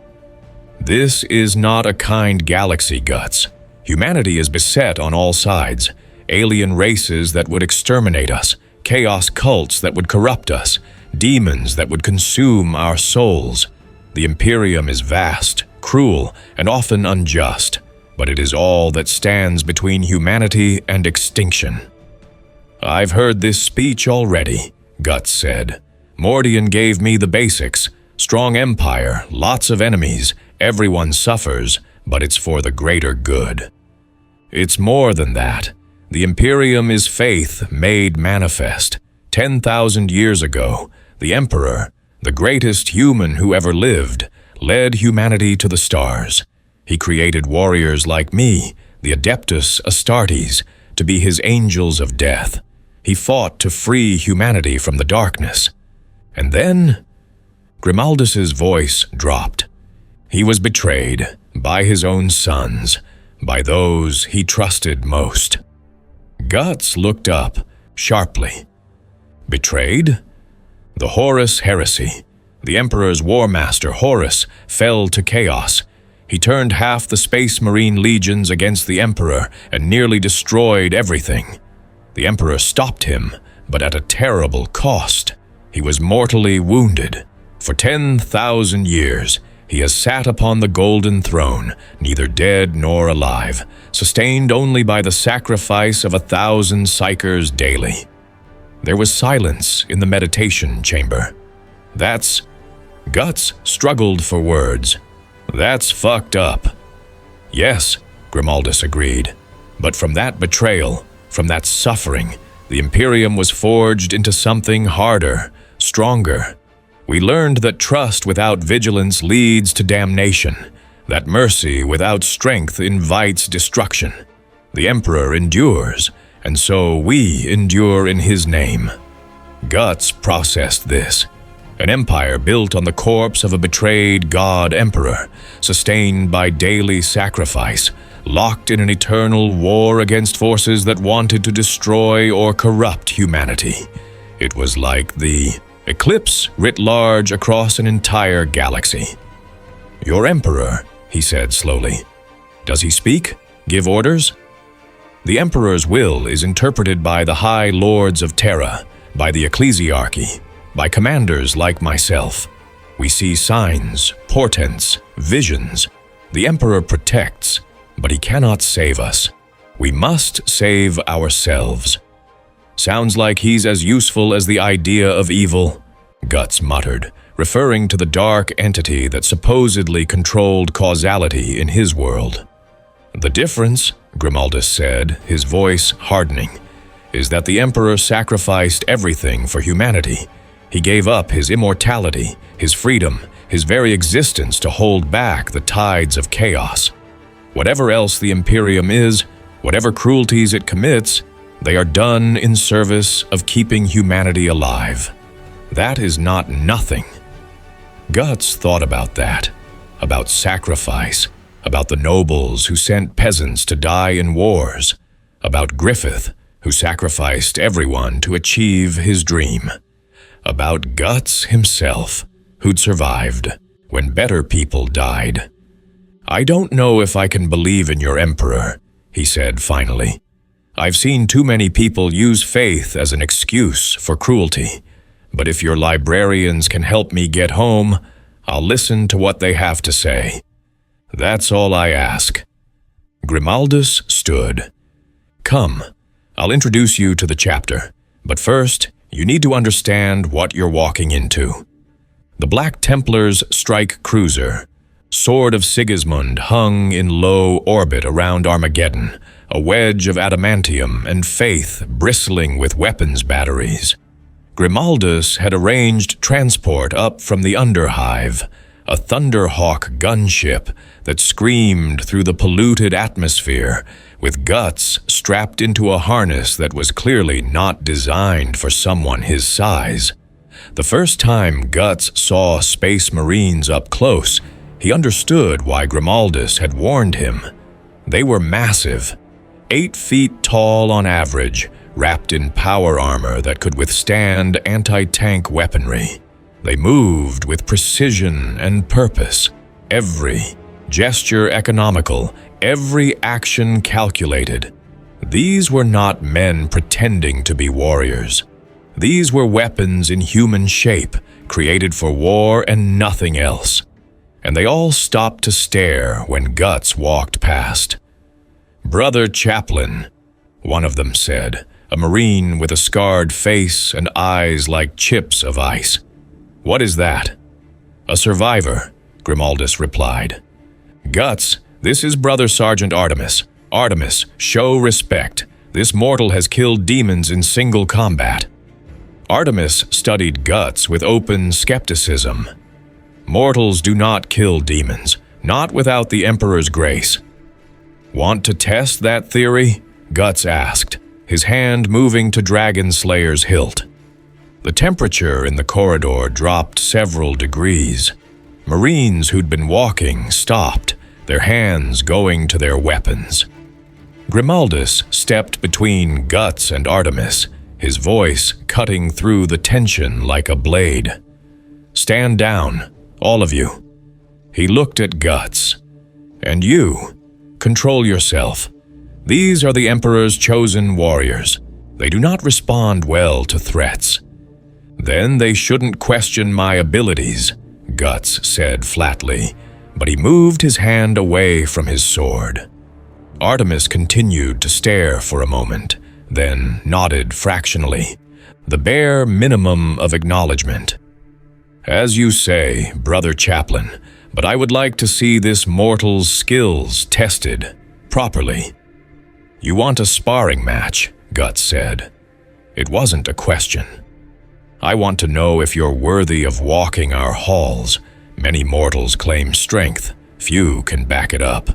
This is not a kind galaxy, Guts. Humanity is beset on all sides. Alien races that would exterminate us, chaos cults that would corrupt us, demons that would consume our souls. The Imperium is vast, cruel, and often unjust, but it is all that stands between humanity and extinction. I've heard this speech already, Guts said. Mordian gave me the basics. Strong empire, lots of enemies, everyone suffers, but it's for the greater good. It's more than that. The Imperium is faith made manifest. 10,000 years ago, the Emperor, the greatest human who ever lived, led humanity to the stars. He created warriors like me, the Adeptus Astartes, to be his angels of death. He fought to free humanity from the darkness. And then, Grimaldus's voice dropped. He was betrayed by his own sons, by those he trusted most. Guts looked up sharply. Betrayed? The Horus heresy. The Emperor's war master, Horus, fell to chaos. He turned half the Space Marine legions against the Emperor and nearly destroyed everything. The Emperor stopped him, but at a terrible cost. He was mortally wounded. For 10,000 years, he has sat upon the golden throne, neither dead nor alive, sustained only by the sacrifice of 1,000 psychers daily. There was silence in the meditation chamber. Guts struggled for words. That's fucked up. Yes, Grimaldus agreed. But from that betrayal, from that suffering, the Imperium was forged into something harder, stronger. We learned that trust without vigilance leads to damnation, that mercy without strength invites destruction. The Emperor endures, and so we endure in his name. Guts processed this. An empire built on the corpse of a betrayed god-emperor, sustained by daily sacrifice, locked in an eternal war against forces that wanted to destroy or corrupt humanity. It was like the Eclipse writ large across an entire galaxy. Your emperor, he said slowly. Does he speak? Give orders? The emperor's will is interpreted by the high lords of Terra, by the ecclesiarchy, by commanders like myself. We see signs, portents, visions. The emperor protects, but he cannot save us. We must save ourselves. Sounds like he's as useful as the idea of evil, Guts muttered, referring to the dark entity that supposedly controlled causality in his world. The difference, Grimaldus said, his voice hardening, is that the Emperor sacrificed everything for humanity. He gave up his immortality, his freedom, his very existence to hold back the tides of chaos. Whatever else the Imperium is, whatever cruelties it commits, they are done in service of keeping humanity alive. That is not nothing. Guts thought about that, about sacrifice, about the nobles who sent peasants to die in wars, about Griffith, who sacrificed everyone to achieve his dream, about Guts himself, who'd survived when better people died. I don't know if I can believe in your emperor, he said finally. I've seen too many people use faith as an excuse for cruelty, but if your librarians can help me get home, I'll listen to what they have to say. That's all I ask. Grimaldus stood. Come, I'll introduce you to the chapter, but first, you need to understand what you're walking into. The Black Templars' strike cruiser, Sword of Sigismund, hung in low orbit around Armageddon, a wedge of adamantium and faith bristling with weapons batteries. Grimaldus had arranged transport up from the Underhive, a Thunderhawk gunship that screamed through the polluted atmosphere, with Guts strapped into a harness that was clearly not designed for someone his size. The first time Guts saw Space Marines up close, he understood why Grimaldus had warned him. They were massive, 8 feet tall on average, wrapped in power armor that could withstand anti-tank weaponry. They moved with precision and purpose, every gesture economical, every action calculated. These were not men pretending to be warriors. These were weapons in human shape, created for war and nothing else. And they all stopped to stare when Guts walked past. "Brother Chaplain," one of them said, a Marine with a scarred face and eyes like chips of ice. "What is that?" "A survivor," Grimaldus replied. "Guts, this is Brother Sergeant Artemis. Artemis, show respect. This mortal has killed demons in single combat." Artemis studied Guts with open skepticism. "Mortals do not kill demons, not without the Emperor's grace." "Want to test that theory?" Guts asked, his hand moving to Dragon Slayer's hilt. The temperature in the corridor dropped several degrees. Marines who'd been walking stopped, their hands going to their weapons. Grimaldus stepped between Guts and Artemis, his voice cutting through the tension like a blade. "Stand down, all of you." He looked at Guts. "And you, control yourself. These are the Emperor's chosen warriors. They do not respond well to threats." "Then they shouldn't question my abilities," Guts said flatly, but he moved his hand away from his sword. Artemis continued to stare for a moment, then nodded fractionally, the bare minimum of acknowledgement. "As you say, Brother Chaplain, but I would like to see this mortal's skills tested properly." "You want a sparring match," Guts said. It wasn't a question. "I want to know if you're worthy of walking our halls. Many mortals claim strength. Few can back it up."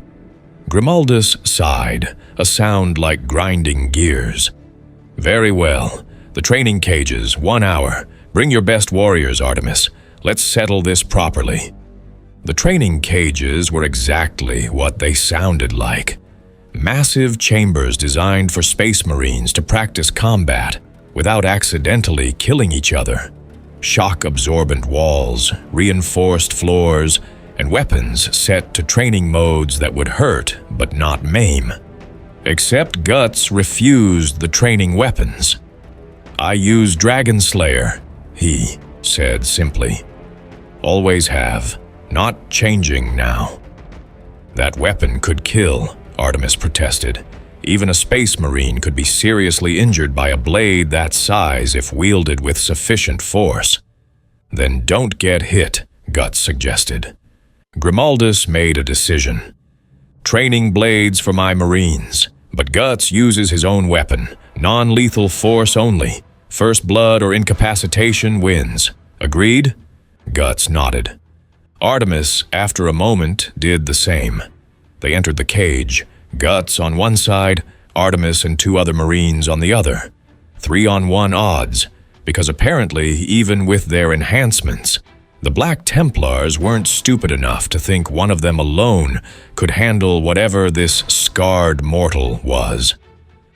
Grimaldus sighed, a sound like grinding gears. "Very well. The training cages, 1 hour. Bring your best warriors, Artemis. Let's settle this properly." The training cages were exactly what they sounded like. Massive chambers designed for Space Marines to practice combat without accidentally killing each other. Shock-absorbent walls, reinforced floors, and weapons set to training modes that would hurt but not maim. Except Guts refused the training weapons. "I use Dragon Slayer," he said simply. "Always have, not changing now." "That weapon could kill," Artemis protested. "Even a Space Marine could be seriously injured by a blade that size if wielded with sufficient force." "Then don't get hit," Guts suggested. Grimaldus made a decision. "Training blades for my Marines, but Guts uses his own weapon, non-lethal force only. First blood or incapacitation wins. Agreed?" Guts nodded. Artemis, after a moment, did the same. They entered the cage, Guts on one side, Artemis and 2 other Marines on the other. 3-on-1 odds, because apparently, even with their enhancements, the Black Templars weren't stupid enough to think one of them alone could handle whatever this scarred mortal was.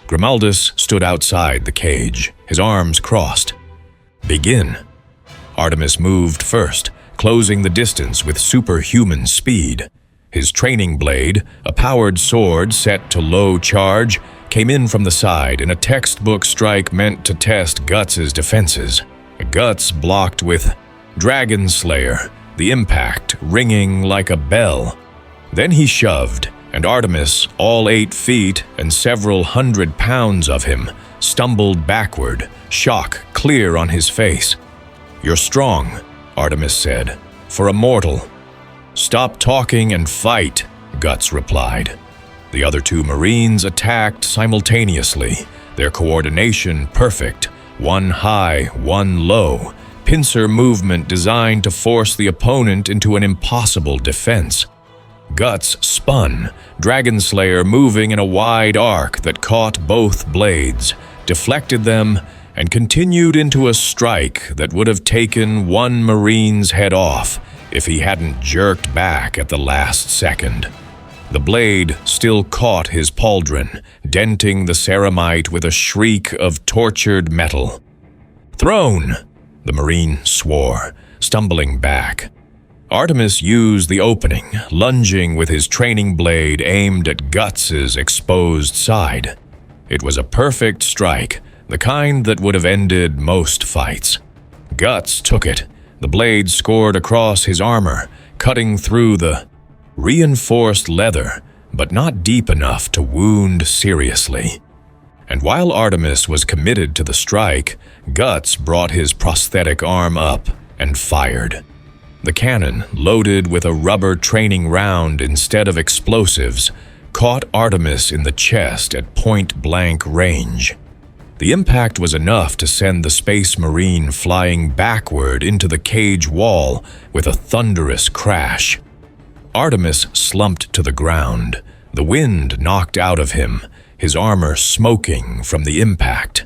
Grimaldus stood outside the cage, his arms crossed. "Begin." Artemis moved first, closing the distance with superhuman speed. His training blade, a powered sword set to low charge, came in from the side in a textbook strike meant to test Guts' defenses. Guts blocked with Dragon Slayer, the impact ringing like a bell. Then he shoved, and Artemis, all 8 feet and several 100 pounds of him, stumbled backward, shock clear on his face. "You're strong," Artemis said, "for a mortal." "Stop talking and fight," Guts replied. The other 2 Marines attacked simultaneously, their coordination perfect, one high, one low, pincer movement designed to force the opponent into an impossible defense. Guts spun, Dragon Slayer moving in a wide arc that caught both blades, deflected them, and continued into a strike that would have taken one Marine's head off if he hadn't jerked back at the last second. The blade still caught his pauldron, denting the ceramite with a shriek of tortured metal. "Thrown!" the Marine swore, stumbling back. Artemis used the opening, lunging with his training blade aimed at Guts's exposed side. It was a perfect strike, the kind that would have ended most fights. Guts took it. The blade scored across his armor, cutting through the reinforced leather, but not deep enough to wound seriously. And while Artemis was committed to the strike, Guts brought his prosthetic arm up and fired. The cannon, loaded with a rubber training round instead of explosives, caught Artemis in the chest at point-blank range. The impact was enough to send the Space Marine flying backward into the cage wall with a thunderous crash. Artemis slumped to the ground, the wind knocked out of him, his armor smoking from the impact.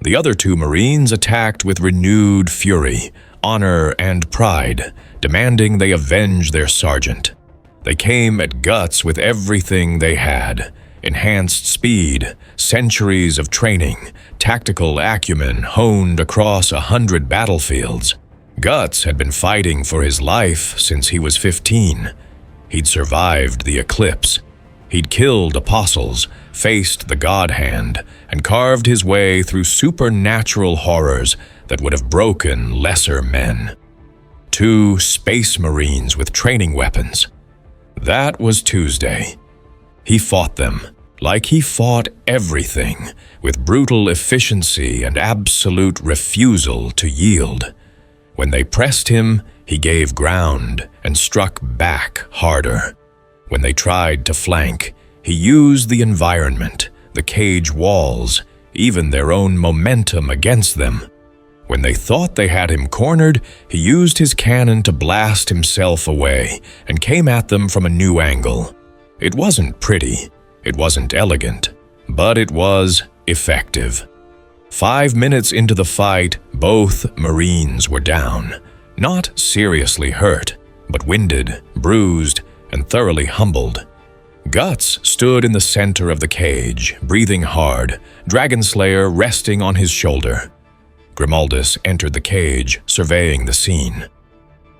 The other two Marines attacked with renewed fury, honor and pride, demanding they avenge their sergeant. They came at Guts with everything they had: enhanced speed, centuries of training, tactical acumen honed across 100 battlefields. Guts had been fighting for his life since he was 15. He'd survived the Eclipse. He'd killed apostles, faced the God Hand, and carved his way through supernatural horrors that would have broken lesser men. 2 Space Marines with training weapons. That was Tuesday. He fought them, like he fought everything, with brutal efficiency and absolute refusal to yield. When they pressed him, he gave ground and struck back harder. When they tried to flank, he used the environment, the cage walls, even their own momentum against them. When they thought they had him cornered, he used his cannon to blast himself away and came at them from a new angle. It wasn't pretty, it wasn't elegant, but it was effective. 5 minutes into the fight, both Marines were down. Not seriously hurt, but winded, bruised, and thoroughly humbled. Guts stood in the center of the cage, breathing hard, Dragon Slayer resting on his shoulder. Grimaldus entered the cage, surveying the scene.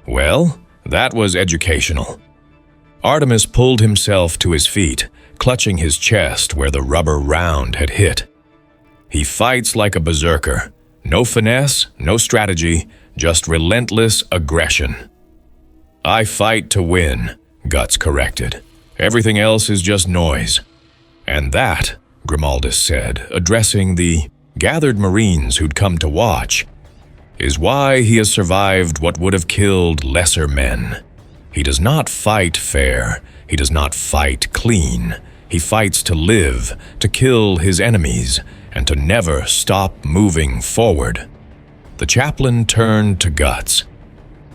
Well, that was educational. Artemis pulled himself to his feet, clutching his chest where the rubber round had hit. He fights like a berserker. No finesse, no strategy, just relentless aggression. "I fight to win," Guts corrected. "Everything else is just noise." "And that," Grimaldus said, addressing the gathered Marines who'd come to watch, "is why he has survived what would have killed lesser men. He does not fight fair. He does not fight clean. He fights to live, to kill his enemies, and to never stop moving forward." The chaplain turned to Guts.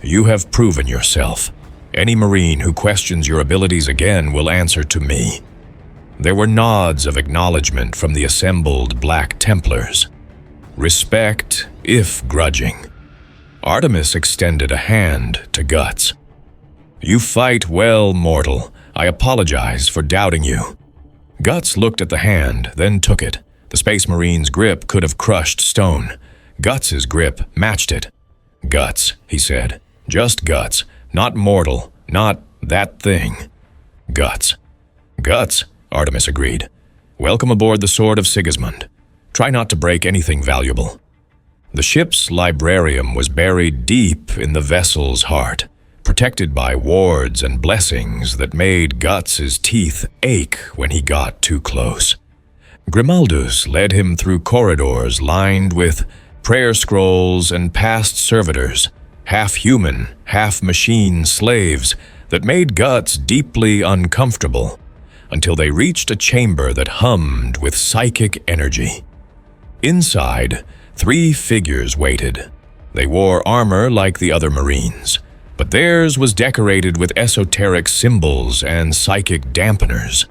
"You have proven yourself. Any Marine who questions your abilities again will answer to me." There were nods of acknowledgement from the assembled Black Templars. Respect, if grudging. Artemis extended a hand to Guts. "You fight well, mortal. I apologize for doubting you." Guts looked at the hand, then took it. The Space Marine's grip could have crushed stone. Guts's grip matched it. "Guts," he said. "Just Guts. Not mortal. Not that thing. Guts." "Guts," Artemis agreed. "Welcome aboard the Sword of Sigismund. Try not to break anything valuable." The ship's librarium was buried deep in the vessel's heart, protected by wards and blessings that made Guts's teeth ache when he got too close. Grimaldus led him through corridors lined with prayer scrolls and past servitors, half-human, half-machine slaves that made Guts deeply uncomfortable, until they reached a chamber that hummed with psychic energy. Inside, 3 figures waited. They wore armor like the other Marines, but theirs was decorated with esoteric symbols and psychic dampeners.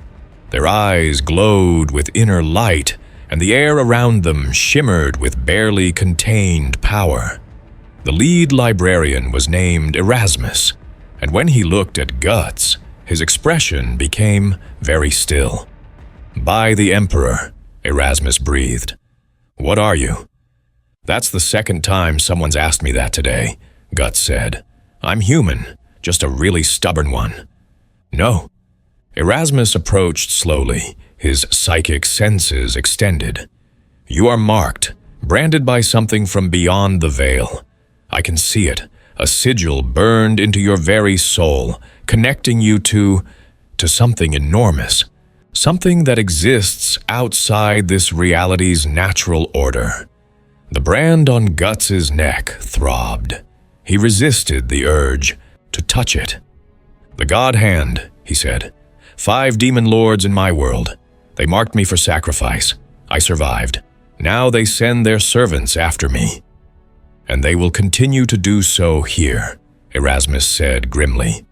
Their eyes glowed with inner light, and the air around them shimmered with barely contained power. The lead librarian was named Erasmus, and when he looked at Guts, his expression became very still. "By the Emperor," Erasmus breathed. "What are you?" "That's the second time someone's asked me that today," Guts said. "I'm human, just a really stubborn one." "No." Erasmus approached slowly, his psychic senses extended. "You are marked, branded by something from beyond the veil. I can see it, a sigil burned into your very soul, connecting you to something enormous, something that exists outside this reality's natural order." The brand on Guts's neck throbbed. He resisted the urge to touch it. "The God Hand," he said. 5 demon lords in my world. They marked me for sacrifice. I survived. Now they send their servants after me. And they will continue to do so here," Erasmus said grimly.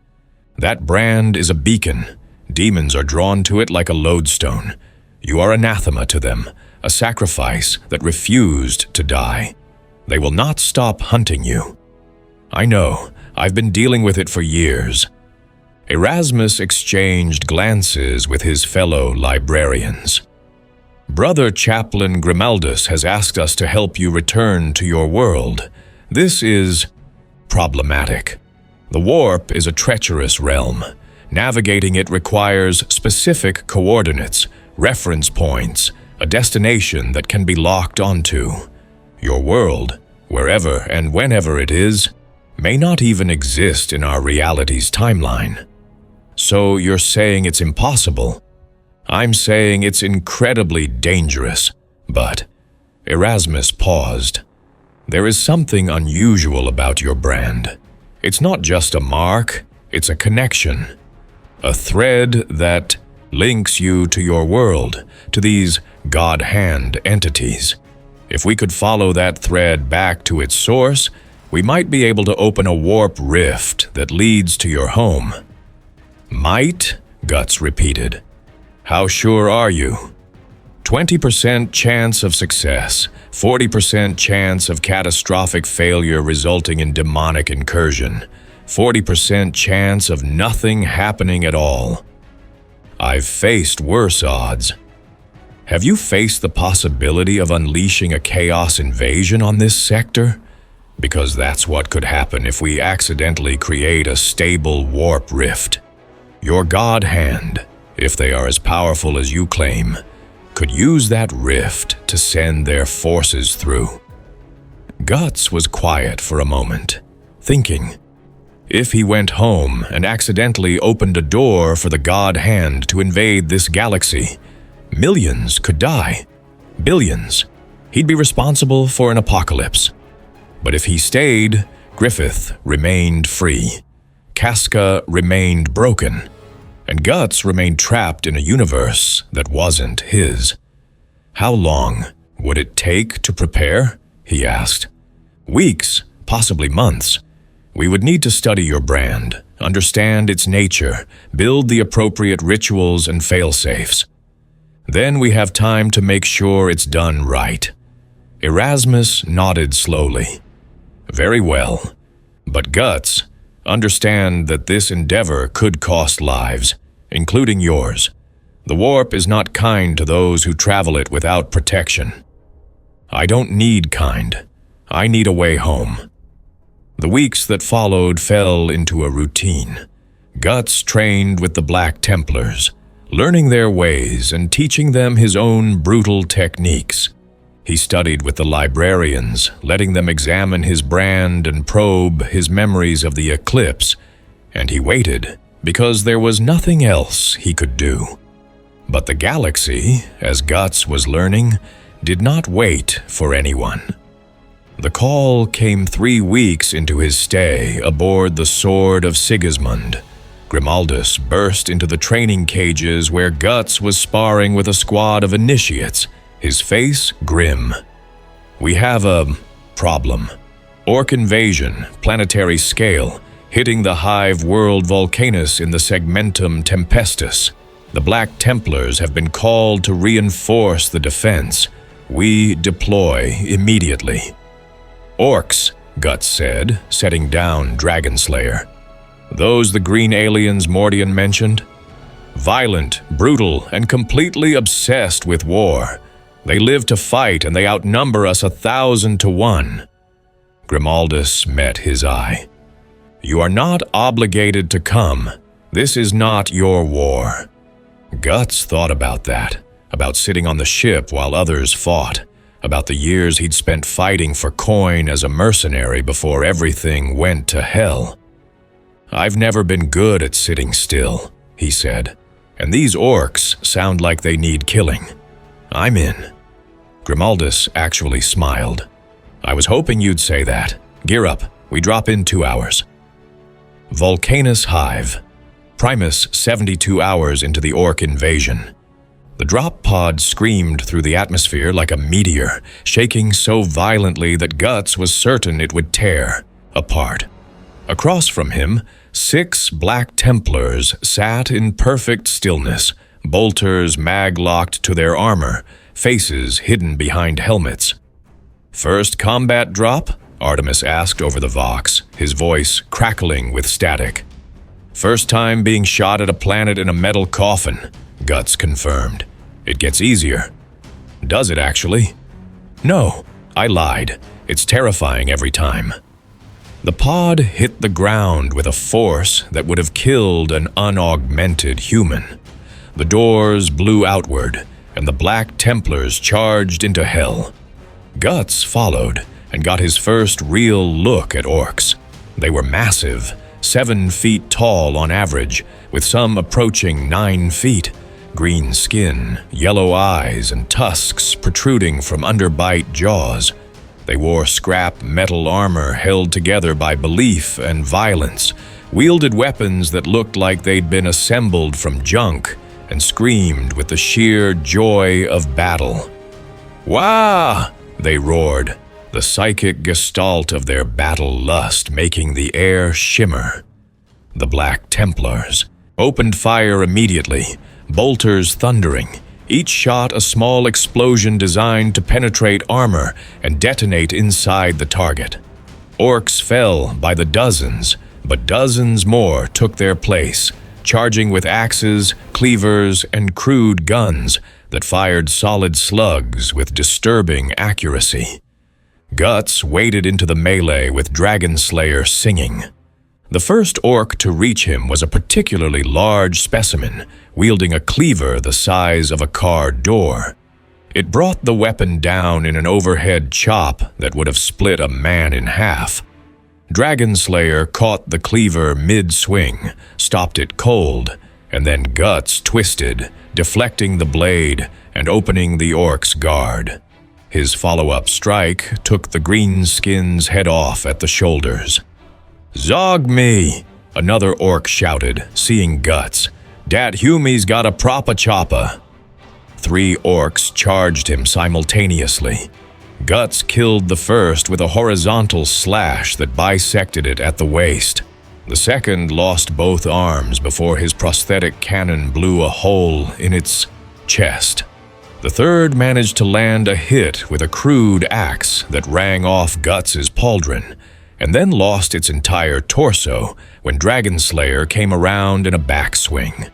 "That brand is a beacon. Demons are drawn to it like a lodestone. You are anathema to them, a sacrifice that refused to die. They will not stop hunting you." "I know. I've been dealing with it for years." Erasmus exchanged glances with his fellow librarians. "Brother Chaplain Grimaldus has asked us to help you return to your world. This is problematic. The warp is a treacherous realm. Navigating it requires specific coordinates, reference points, a destination that can be locked onto. Your world, wherever and whenever it is, may not even exist in our reality's timeline. So you're saying it's impossible? I'm saying it's incredibly dangerous, but..." Erasmus paused. "There is something unusual about your brand. It's not just a mark, it's a connection. A thread that links you to your world, to these God Hand entities. If we could follow that thread back to its source, we might be able to open a warp rift that leads to your home." "Might?" Guts repeated. "How sure are you?" 20% chance of success, 40% chance of catastrophic failure resulting in demonic incursion, 40% chance of nothing happening at all. I've faced worse odds. Have you faced the possibility of unleashing a chaos invasion on this sector? Because that's what could happen if we accidentally create a stable warp rift. Your God Hand, if they are as powerful as you claim, could use that rift to send their forces through." Guts was quiet for a moment, thinking. If he went home and accidentally opened a door for the God Hand to invade this galaxy, millions could die. Billions. He'd be responsible for an apocalypse. But if he stayed, Griffith remained free. Casca remained broken. And Guts remained trapped in a universe that wasn't his. "How long would it take to prepare?" he asked. "Weeks, possibly months. We would need to study your brand, understand its nature, build the appropriate rituals and fail-safes. Then we have time to make sure it's done right." Erasmus nodded slowly. "Very well. But Guts, understand that this endeavor could cost lives, including yours. The warp is not kind to those who travel it without protection." "I don't need kind. I need a way home." The weeks that followed fell into a routine. Guts trained with the Black Templars, learning their ways and teaching them his own brutal techniques. He studied with the librarians, letting them examine his brand and probe his memories of the Eclipse, and he waited because there was nothing else he could do. But the galaxy, as Guts was learning, did not wait for anyone. The call came 3 weeks into his stay aboard the Sword of Sigismund. Grimaldus burst into the training cages where Guts was sparring with a squad of initiates, his face grim. "We have a problem." Orc invasion, planetary scale, hitting the hive world Volcanus in the segmentum tempestus. The Black Templars have been called to reinforce the defense. We deploy immediately. Orcs, Guts said, setting down Dragonslayer. Those the green aliens Mordian mentioned? Violent, brutal, and completely obsessed with war. They live to fight and they outnumber us 1,000 to 1. Grimaldus met his eye. You are not obligated to come. This is not your war. Guts thought about that, about sitting on the ship while others fought, about the years he'd spent fighting for coin as a mercenary before everything went to hell. I've never been good at sitting still, he said, and these orcs sound like they need killing. I'm in. Grimaldus actually smiled. I was hoping you'd say that. Gear up. We drop in 2 hours. Volcanus Hive. Primus 72 hours into the orc invasion. The drop pod screamed through the atmosphere like a meteor, shaking so violently that Guts was certain it would tear apart. Across from him, 6 Black Templars sat in perfect stillness, bolters mag-locked to their armor, faces hidden behind helmets. First combat drop? Artemis asked over the Vox, his voice crackling with static. First time being shot at a planet in a metal coffin, Guts confirmed. It gets easier. Does it actually? No, I lied. It's terrifying every time. The pod hit the ground with a force that would have killed an unaugmented human. The doors blew outward, and the Black Templars charged into hell. Guts followed and got his first real look at orcs. They were massive, 7 feet tall on average, with some approaching 9 feet. Green skin, yellow eyes, and tusks protruding from underbite jaws. They wore scrap metal armor held together by belief and violence, wielded weapons that looked like they'd been assembled from junk, and screamed with the sheer joy of battle. Wah! They roared, the psychic gestalt of their battle lust making the air shimmer. The Black Templars opened fire immediately, bolters thundering, each shot a small explosion designed to penetrate armor and detonate inside the target. Orcs fell by the dozens, but dozens more took their place, charging with axes, cleavers, and crude guns that fired solid slugs with disturbing accuracy. Guts waded into the melee with Dragonslayer singing. The first orc to reach him was a particularly large specimen, wielding a cleaver the size of a car door. It brought the weapon down in an overhead chop that would have split a man in half. Dragonslayer caught the cleaver mid-swing, stopped it cold, and then Guts twisted, deflecting the blade and opening the orc's guard. His follow-up strike took the greenskin's head off at the shoulders. "Zog me!" another orc shouted, seeing Guts. "Dat Humie's got a proper chopper." 3 orcs charged him simultaneously. Guts killed the first with a horizontal slash that bisected it at the waist. The second lost both arms before his prosthetic cannon blew a hole in its chest. The third managed to land a hit with a crude axe that rang off Guts's pauldron, and then lost its entire torso when Dragonslayer came around in a backswing.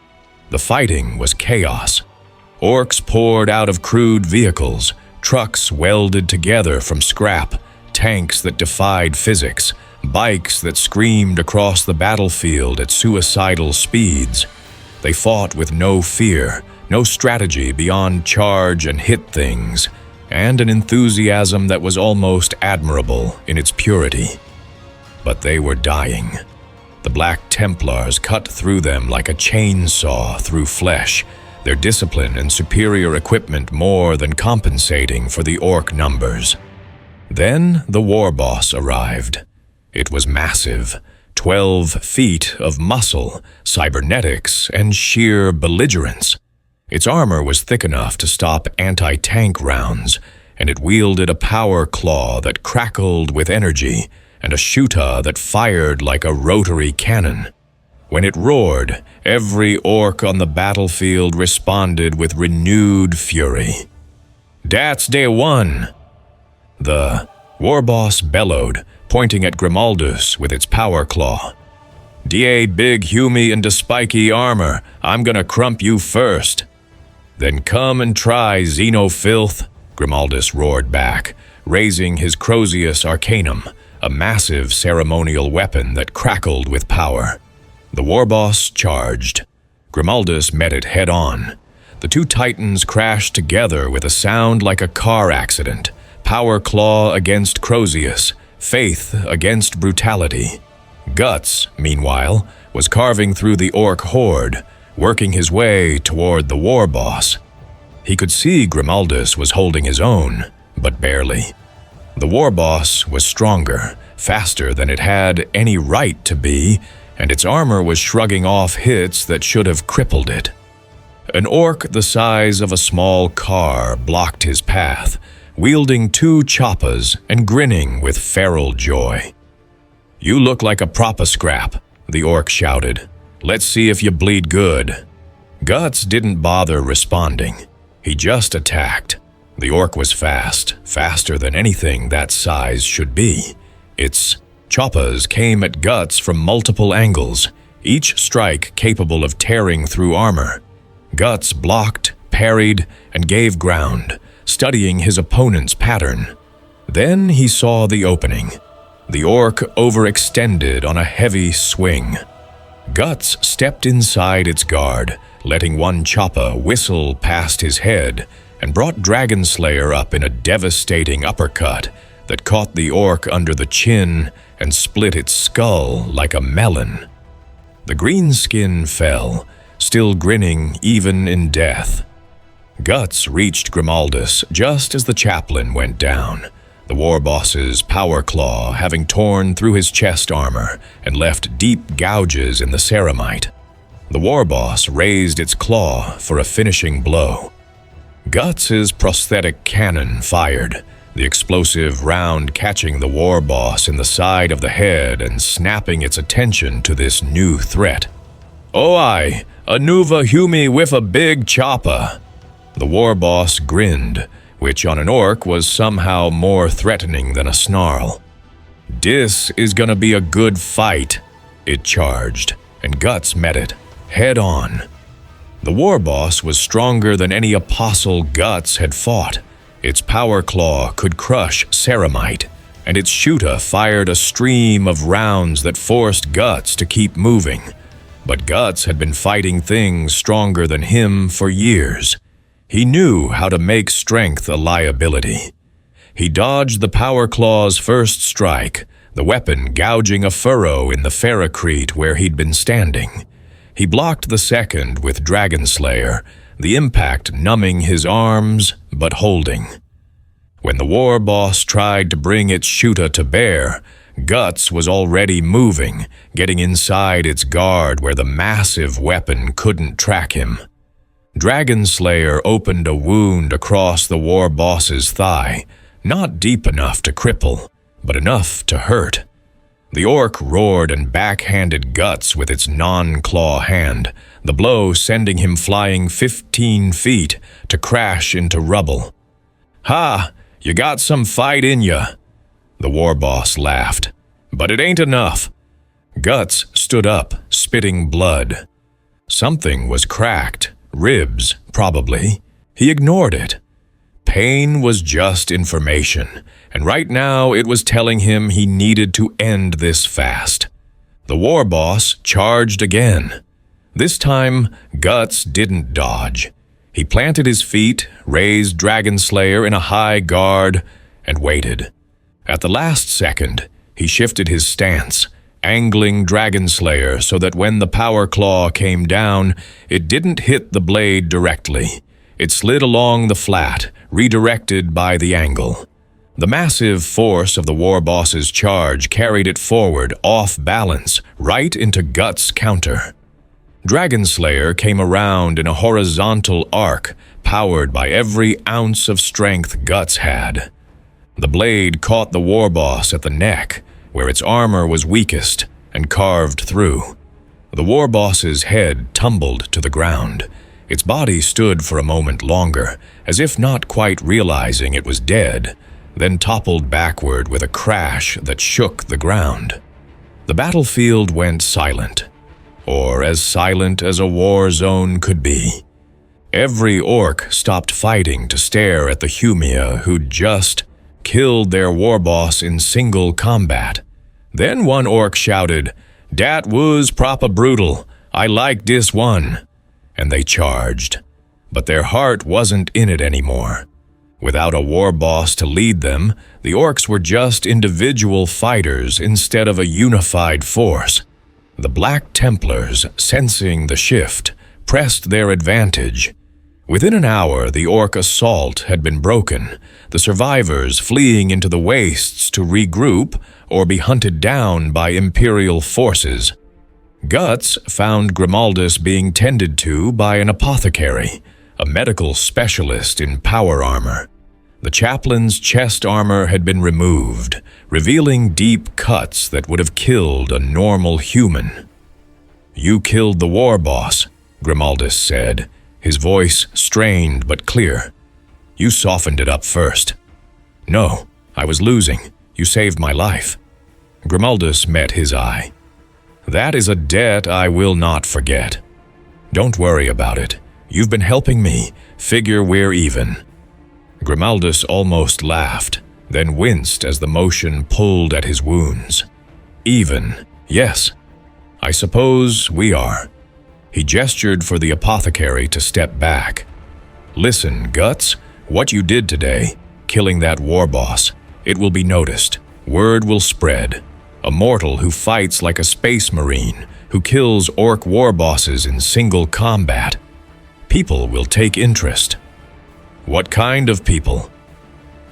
The fighting was chaos. Orcs poured out of crude vehicles, trucks welded together from scrap, tanks that defied physics, bikes that screamed across the battlefield at suicidal speeds. They fought with no fear, no strategy beyond charge and hit things, and an enthusiasm that was almost admirable in its purity. But they were dying. The Black Templars cut through them like a chainsaw through flesh, their discipline and superior equipment more than compensating for the orc numbers. Then the war boss arrived. It was massive, 12 feet of muscle, cybernetics, and sheer belligerence. Its armor was thick enough to stop anti-tank rounds, and it wielded a power claw that crackled with energy and a shooter that fired like a rotary cannon. When it roared, every orc on the battlefield responded with renewed fury. "That's day one!" The war boss bellowed, pointing at Grimaldus with its power claw. "Da big Humy and spiky armor, I'm gonna crump you first." "Then come and try, Xenofilth," Grimaldus roared back, raising his Crozius Arcanum, a massive ceremonial weapon that crackled with power. The war boss charged. Grimaldus met it head-on. The two titans crashed together with a sound like a car accident, power claw against Crozius, faith against brutality. Guts, meanwhile, was carving through the orc horde, working his way toward the war boss. He could see Grimaldus was holding his own, but barely. The war boss was stronger, faster than it had any right to be, and its armor was shrugging off hits that should have crippled it. An orc the size of a small car blocked his path, wielding two choppas and grinning with feral joy. "You look like a proper scrap," the orc shouted. "Let's see if you bleed good." Guts didn't bother responding. He just attacked. The orc was fast, faster than anything that size should be. Its choppas came at Guts from multiple angles, each strike capable of tearing through armor. Guts blocked, parried, and gave ground, studying his opponent's pattern. Then he saw the opening. The orc overextended on a heavy swing. Guts stepped inside its guard, letting one choppa whistle past his head, and brought Dragonslayer up in a devastating uppercut that caught the orc under the chin and split its skull like a melon. The green skin fell, still grinning even in death. Guts reached Grimaldus just as the chaplain went down, the war boss's power claw having torn through his chest armor and left deep gouges in the ceramite. The war boss raised its claw for a finishing blow. Guts's prosthetic cannon fired, the explosive round catching the war boss in the side of the head and snapping its attention to this new threat. "Oh aye, a nuva Humy with a big choppa." The war boss grinned, which on an orc was somehow more threatening than a snarl. "Dis is gonna be a good fight," it charged, and Guts met it, head on. The war boss was stronger than any apostle Guts had fought. Its power claw could crush ceramite, and its shooter fired a stream of rounds that forced Guts to keep moving. But Guts had been fighting things stronger than him for years. He knew how to make strength a liability. He dodged the power claw's first strike, the weapon gouging a furrow in the ferrocrete where he'd been standing. He blocked the second with Dragonslayer, the impact numbing his arms but holding. When the war boss tried to bring its shooter to bear, Guts was already moving, getting inside its guard where the massive weapon couldn't track him. Dragonslayer opened a wound across the war boss's thigh, not deep enough to cripple, but enough to hurt. The orc roared and backhanded Guts with its non-claw hand, the blow sending him flying 15 feet to crash into rubble. "Ha! You got some fight in ya," the war boss laughed. "But it ain't enough." Guts stood up, spitting blood. Something was cracked, ribs, probably. He ignored it. Pain was just information, and right now it was telling him he needed to end this fast. The war boss charged again. This time, Guts didn't dodge. He planted his feet, raised Dragonslayer in a high guard, and waited. At the last second, he shifted his stance, angling Dragonslayer so that when the power claw came down, it didn't hit the blade directly. It slid along the flat, redirected by the angle. The massive force of the war boss's charge carried it forward, off balance, right into Guts' counter. Dragonslayer came around in a horizontal arc, powered by every ounce of strength Guts had. The blade caught the war boss at the neck, where its armor was weakest, and carved through. The war boss's head tumbled to the ground. Its body stood for a moment longer, as if not quite realizing it was dead, then toppled backward with a crash that shook the ground. The battlefield went silent, or as silent as a war zone could be. Every orc stopped fighting to stare at the Humia who'd just killed their war boss in single combat. Then one orc shouted, "Dat was proper brutal. I like dis one." And they charged. But their heart wasn't in it anymore. Without a war boss to lead them, the orcs were just individual fighters instead of a unified force. The Black Templars, sensing the shift, pressed their advantage. Within an hour, the orc assault had been broken, the survivors fleeing into the wastes to regroup or be hunted down by Imperial forces. Guts found Grimaldus being tended to by an apothecary, a medical specialist in power armor. The chaplain's chest armor had been removed, revealing deep cuts that would have killed a normal human. "You killed the war boss," Grimaldus said, his voice strained but clear. "You softened it up first." "No, I was losing. You saved my life." Grimaldus met his eye. "That is a debt I will not forget. Don't worry about it. You've been helping me. Figure we're even." Grimaldus almost laughed, then winced as the motion pulled at his wounds. "Even, yes. I suppose we are." He gestured for the apothecary to step back. "Listen, Guts, what you did today, killing that war boss, it will be noticed. Word will spread. A mortal who fights like a space marine, who kills orc war bosses in single combat. People will take interest." "What kind of people?"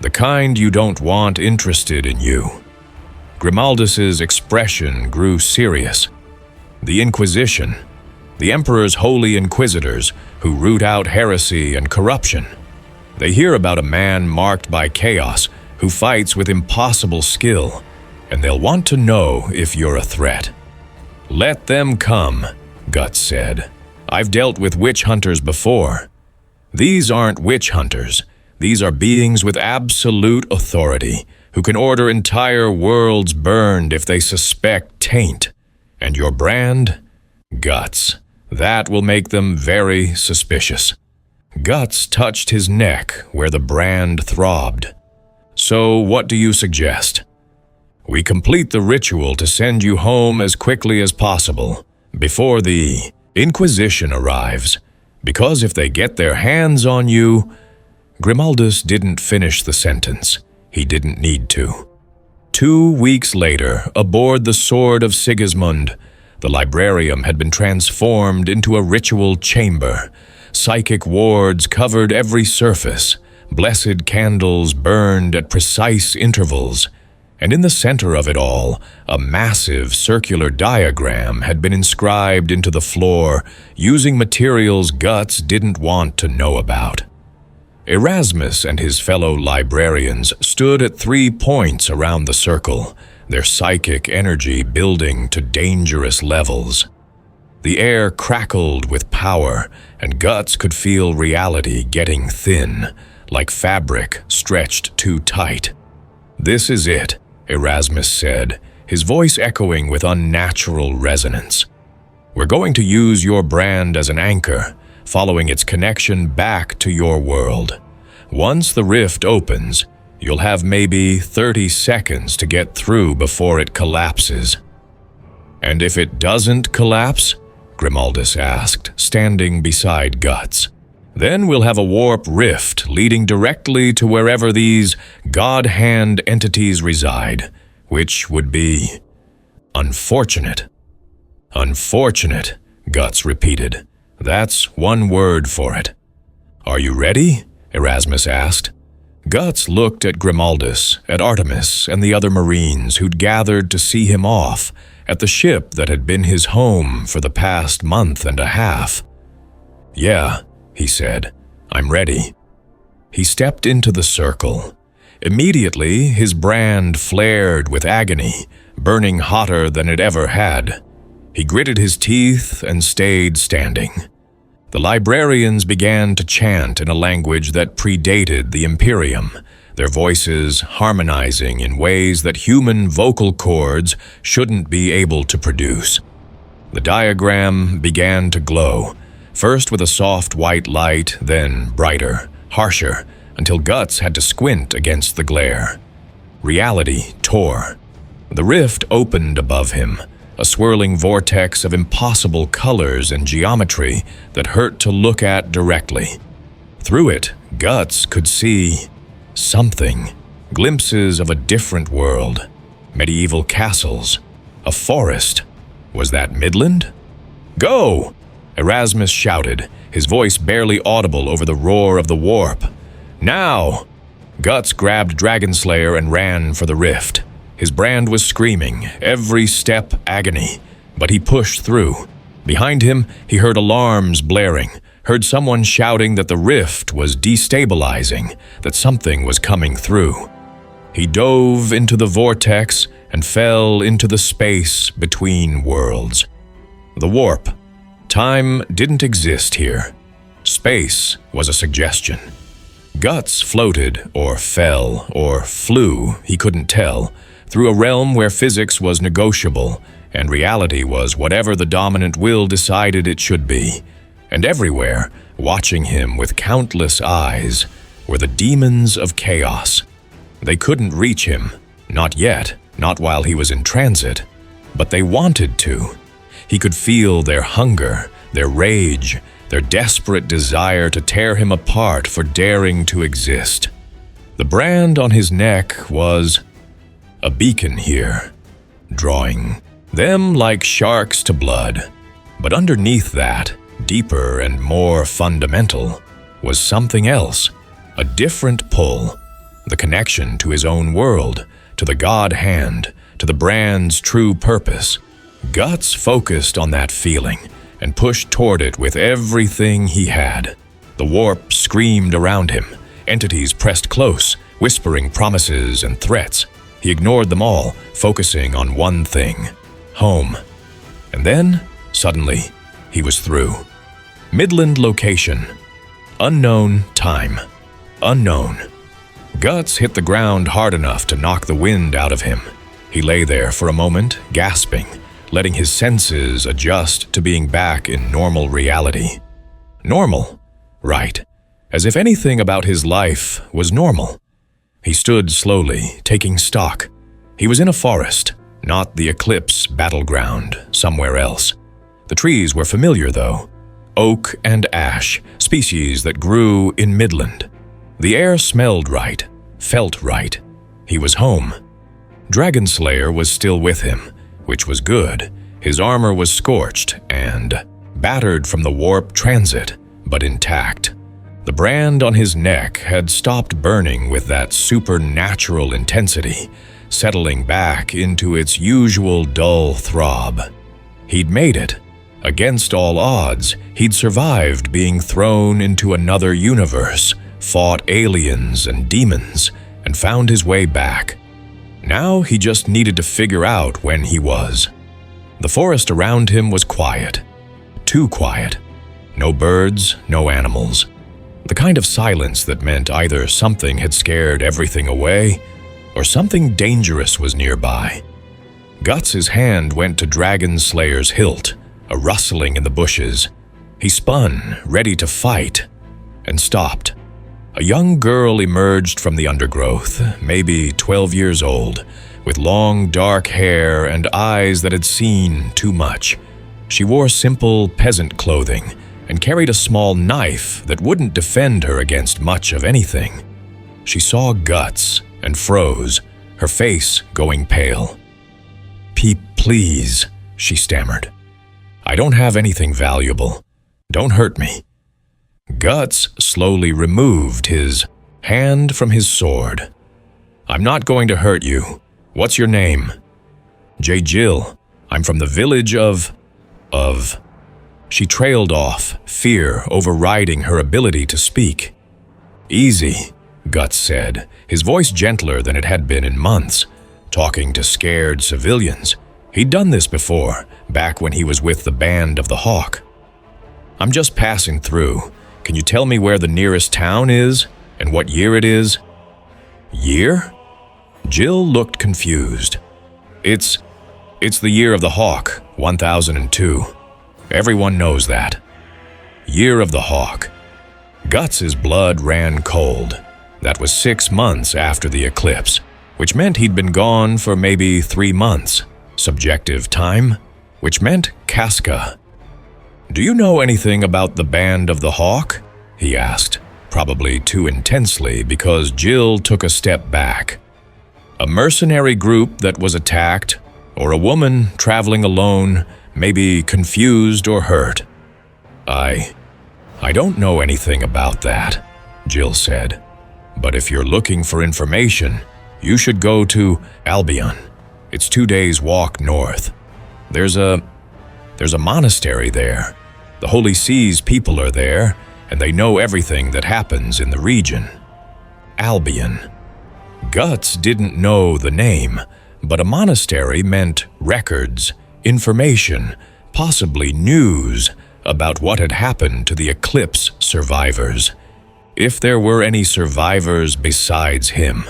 "The kind you don't want interested in you." Grimaldus's expression grew serious. "The Inquisition. The Emperor's holy inquisitors who root out heresy and corruption. They hear about a man marked by chaos who fights with impossible skill, and they'll want to know if you're a threat." "Let them come," Guts said. "I've dealt with witch hunters before. These aren't witch hunters. These are beings with absolute authority who can order entire worlds burned if they suspect taint. And your brand? Guts. That will make them very suspicious." Guts touched his neck where the brand throbbed. "So what do you suggest?" "We complete the ritual to send you home as quickly as possible, before the Inquisition arrives, because if they get their hands on you—" Grimaldus didn't finish the sentence. He didn't need to. 2 weeks later, aboard the Sword of Sigismund, the librarium had been transformed into a ritual chamber. Psychic wards covered every surface. Blessed candles burned at precise intervals. And in the center of it all, a massive circular diagram had been inscribed into the floor using materials Guts didn't want to know about. Erasmus and his fellow librarians stood at 3 points around the circle, their psychic energy building to dangerous levels. The air crackled with power, and Guts could feel reality getting thin, like fabric stretched too tight. "This is it," Erasmus said, his voice echoing with unnatural resonance. "We're going to use your brand as an anchor, following its connection back to your world. Once the rift opens, you'll have maybe 30 seconds to get through before it collapses." "And if it doesn't collapse?" Grimaldus asked, standing beside Guts. "Then we'll have a warp rift leading directly to wherever these God-hand entities reside, which would be unfortunate." "Unfortunate," Guts repeated. "That's one word for it." "Are you ready?" Erasmus asked. Guts looked at Grimaldus, at Artemis, and the other Marines who'd gathered to see him off at the ship that had been his home for the past month and a half. "Yeah," he said. I'm ready." He stepped into the circle. Immediately, his brand flared with agony, burning hotter than it ever had. He gritted his teeth and stayed standing. The librarians began to chant in a language that predated the Imperium, their voices harmonizing in ways that human vocal cords shouldn't be able to produce. The diagram began to glow, first with a soft white light, then brighter, harsher, until Guts had to squint against the glare. Reality tore. The rift opened above him, a swirling vortex of impossible colors and geometry that hurt to look at directly. Through it, Guts could see something, glimpses of a different world, medieval castles, a forest. Was that Midland? "Go!" Erasmus shouted, his voice barely audible over the roar of the warp. "Now!" Guts grabbed Dragonslayer and ran for the rift. His brand was screaming, every step agony, but he pushed through. Behind him, he heard alarms blaring, heard someone shouting that the rift was destabilizing, that something was coming through. He dove into the vortex and fell into the space between worlds. The warp. Time didn't exist here. Space was a suggestion. Guts floated, or fell, or flew, he couldn't tell, through a realm where physics was negotiable, and reality was whatever the dominant will decided it should be. And everywhere, watching him with countless eyes, were the demons of chaos. They couldn't reach him, not yet, not while he was in transit, but they wanted to. He could feel their hunger, their rage, their desperate desire to tear him apart for daring to exist. The brand on his neck was a beacon here, drawing them like sharks to blood. But underneath that, deeper and more fundamental, was something else, a different pull, the connection to his own world, to the God Hand, to the brand's true purpose. Guts focused on that feeling and pushed toward it with everything he had. The warp screamed around him. Entities pressed close, whispering promises and threats. He ignored them all, focusing on one thing: home. And then, suddenly, he was through. Midland location. Unknown time. Unknown. Guts hit the ground hard enough to knock the wind out of him. He lay there for a moment, gasping, letting his senses adjust to being back in normal reality. Normal? Right. As if anything about his life was normal. He stood slowly, taking stock. He was in a forest, not the Eclipse battleground, somewhere else. The trees were familiar, though. Oak and ash, species that grew in Midland. The air smelled right, felt right. He was home. Dragonslayer was still with him, which was good. His armor was scorched and battered from the warp transit, but intact. The brand on his neck had stopped burning with that supernatural intensity, settling back into its usual dull throb. He'd made it. Against all odds, he'd survived being thrown into another universe, fought aliens and demons, and found his way back. Now he just needed to figure out when he was. The forest around him was quiet. Too quiet. No birds, no animals. The kind of silence that meant either something had scared everything away, or something dangerous was nearby. Guts' hand went to Dragonslayer's hilt, a rustling in the bushes. He spun, ready to fight, and stopped. A young girl emerged from the undergrowth, maybe 12 years old, with long dark hair and eyes that had seen too much. She wore simple peasant clothing and carried a small knife that wouldn't defend her against much of anything. She saw Guts and froze, her face going pale. Please," she stammered. "I don't have anything valuable. Don't hurt me." Guts slowly removed his hand from his sword. "I'm not going to hurt you. What's your name?" "J. Jill. I'm from the village of... She trailed off, fear overriding her ability to speak. "Easy," Guts said, his voice gentler than it had been in months, talking to scared civilians. He'd done this before, back when he was with the Band of the Hawk. "I'm just passing through. Can you tell me where the nearest town is, and what year it is?" "Year?" Jill looked confused. It's the year of the Hawk, 1002. Everyone knows that." Year of the Hawk. Guts's blood ran cold. That was 6 months after the eclipse, which meant he'd been gone for maybe 3 months. Subjective time, which meant Casca. "Do you know anything about the Band of the Hawk?" he asked, probably too intensely because Jill took a step back. "A mercenary group that was attacked, or a woman traveling alone, maybe confused or hurt." I don't know anything about that," Jill said. "But if you're looking for information, you should go to Albion. It's 2 days' walk north. There's a monastery there. The Holy Sea's people are there, and they know everything that happens in the region." Albion. Guts didn't know the name, but a monastery meant records, information, possibly news about what had happened to the Eclipse survivors, if there were any survivors besides him.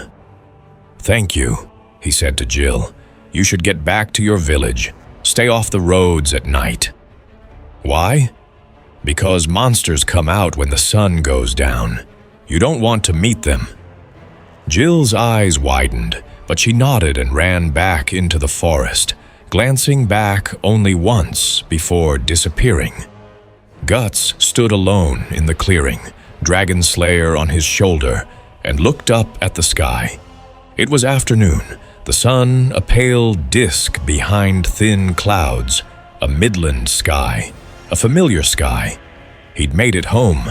"Thank you," he said to Jill. "You should get back to your village. Stay off the roads at night." "Why?" "Because monsters come out when the sun goes down. You don't want to meet them." Jill's eyes widened, but she nodded and ran back into the forest, glancing back only once before disappearing. Guts stood alone in the clearing, Dragon Slayer on his shoulder, and looked up at the sky. It was afternoon, the sun a pale disk behind thin clouds, a midland sky, a familiar sky. He'd made it home.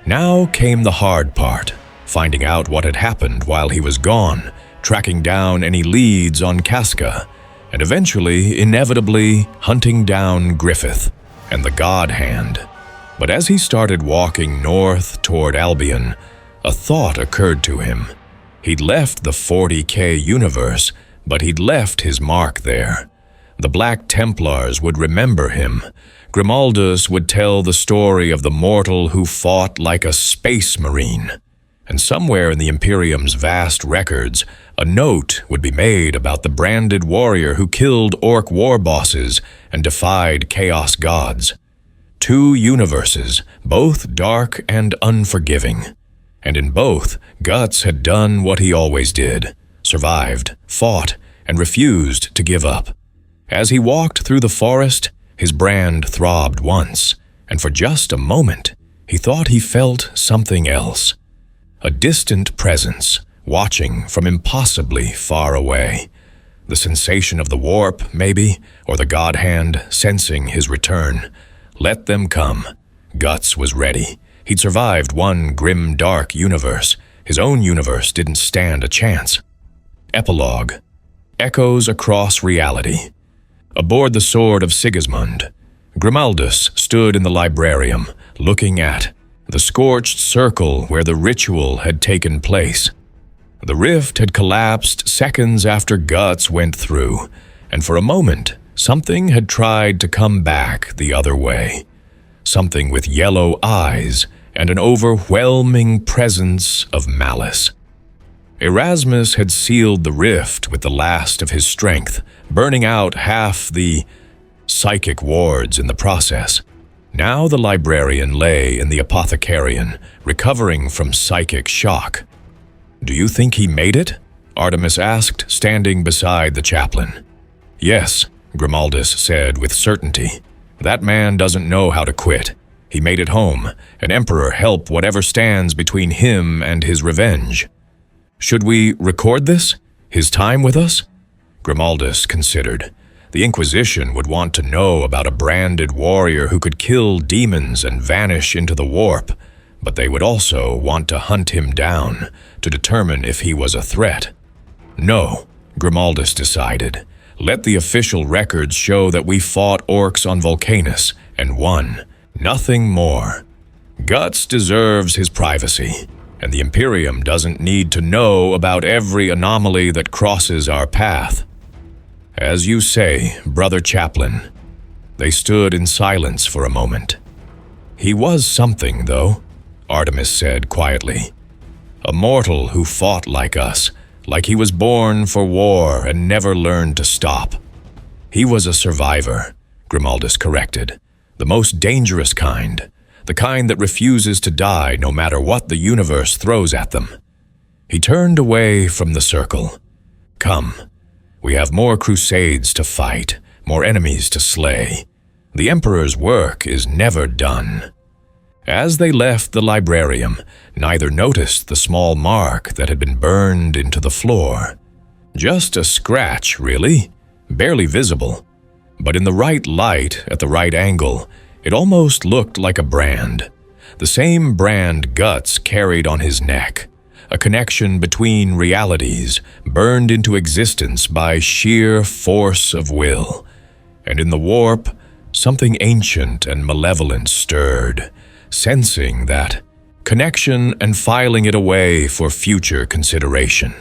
Now came the hard part, finding out what had happened while he was gone, tracking down any leads on Casca, and eventually, inevitably, hunting down Griffith and the God Hand. But as he started walking north toward Albion, a thought occurred to him. He'd left the 40K universe, but he'd left his mark there. The Black Templars would remember him. Grimaldus would tell the story of the mortal who fought like a space marine. And somewhere in the Imperium's vast records, a note would be made about the branded warrior who killed orc war bosses and defied chaos gods. 2 universes, both dark and unforgiving. And in both, Guts had done what he always did, survived, fought, and refused to give up. As he walked through the forest, his brand throbbed once, and for just a moment, he thought he felt something else. A distant presence, watching from impossibly far away. The sensation of the warp, maybe, or the God Hand sensing his return. Let them come. Guts was ready. He'd survived one grimdark universe. His own universe didn't stand a chance. Epilogue. Echoes across reality. Aboard the Sword of Sigismund, Grimaldus stood in the librarium, looking at the scorched circle where the ritual had taken place. The rift had collapsed seconds after Guts went through, and for a moment, something had tried to come back the other way. Something with yellow eyes and an overwhelming presence of malice. Erasmus had sealed the rift with the last of his strength, burning out half the psychic wards in the process. Now the librarian lay in the apothecarian, recovering from psychic shock. "Do you think he made it?" Artemis asked, standing beside the chaplain. "Yes," Grimaldus said with certainty. "That man doesn't know how to quit. He made it home, and Emperor help whatever stands between him and his revenge." "Should we record this? His time with us?" Grimaldus considered. The Inquisition would want to know about a branded warrior who could kill demons and vanish into the warp, but they would also want to hunt him down to determine if he was a threat. No, Grimaldus decided. Let the official records show that we fought orcs on Volcanus and won. Nothing more. Guts deserves his privacy, and the Imperium doesn't need to know about every anomaly that crosses our path. As you say, Brother Chaplain. They stood in silence for a moment. He was something, though, Artemis said quietly. A mortal who fought like us, like he was born for war and never learned to stop. He was a survivor, Grimaldus corrected. The most dangerous kind. The kind that refuses to die no matter what the universe throws at them. He turned away from the circle. Come, we have more crusades to fight, more enemies to slay. The Emperor's work is never done. As they left the librarium, neither noticed the small mark that had been burned into the floor. Just a scratch, really, barely visible. But in the right light, at the right angle, it almost looked like a brand. The same brand Guts carried on his neck. A connection between realities, burned into existence by sheer force of will. And in the warp, something ancient and malevolent stirred, sensing that connection and filing it away for future consideration.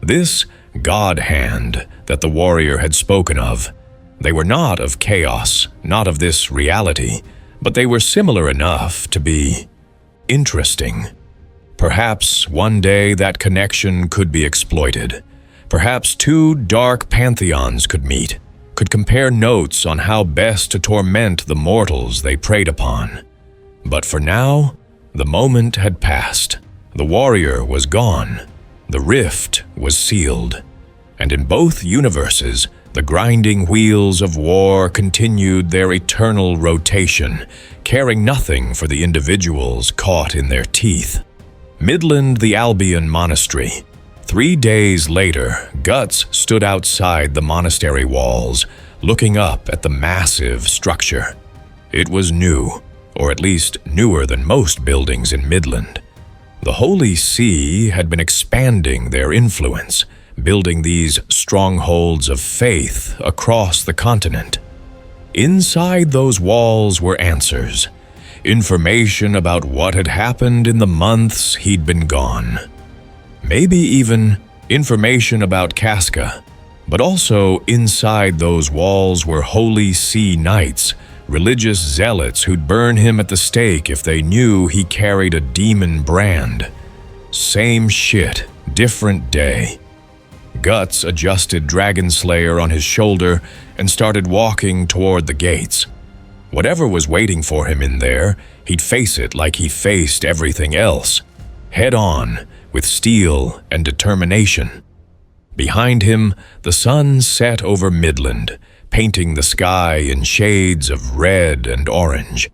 This God hand that the warrior had spoken of, they were not of chaos, not of this reality, but they were similar enough to be interesting. Perhaps one day that connection could be exploited. Perhaps two dark pantheons could meet, could compare notes on how best to torment the mortals they preyed upon. But for now, the moment had passed. The warrior was gone. The rift was sealed. And in both universes, the grinding wheels of war continued their eternal rotation, caring nothing for the individuals caught in their teeth. Midland the Albion Monastery. 3 days later, Guts stood outside the monastery walls, looking up at the massive structure. It was new, or at least newer than most buildings in Midland. The Holy See had been expanding their influence, building these strongholds of faith across the continent. Inside those walls were answers, information about what had happened in the months he'd been gone. Maybe even information about Casca, but also inside those walls were Holy See Knights, religious zealots who'd burn him at the stake if they knew he carried a demon brand. Same shit, different day. Guts adjusted Dragon Slayer on his shoulder and started walking toward the gates. Whatever was waiting for him in there, he'd face it like he faced everything else, head on, with steel and determination. Behind him, the sun set over Midland, painting the sky in shades of red and orange.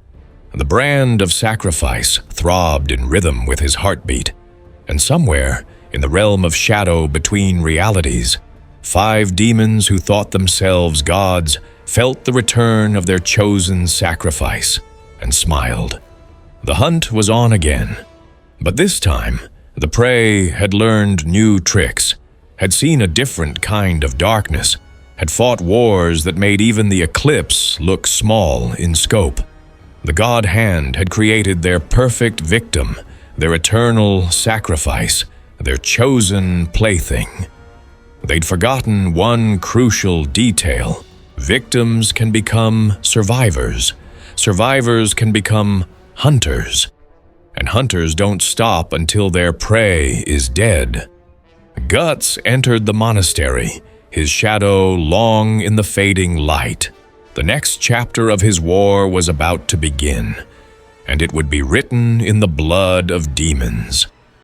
The brand of sacrifice throbbed in rhythm with his heartbeat, and somewhere, in the realm of shadow between realities, 5 demons who thought themselves gods felt the return of their chosen sacrifice and smiled. The hunt was on again, but this time, the prey had learned new tricks, had seen a different kind of darkness, had fought wars that made even the Eclipse look small in scope. The God Hand had created their perfect victim, their eternal sacrifice, their chosen plaything. They'd forgotten one crucial detail. Victims can become survivors. Survivors can become hunters. And hunters don't stop until their prey is dead. Guts entered the monastery, his shadow long in the fading light. The next chapter of his war was about to begin, and it would be written in the blood of demons.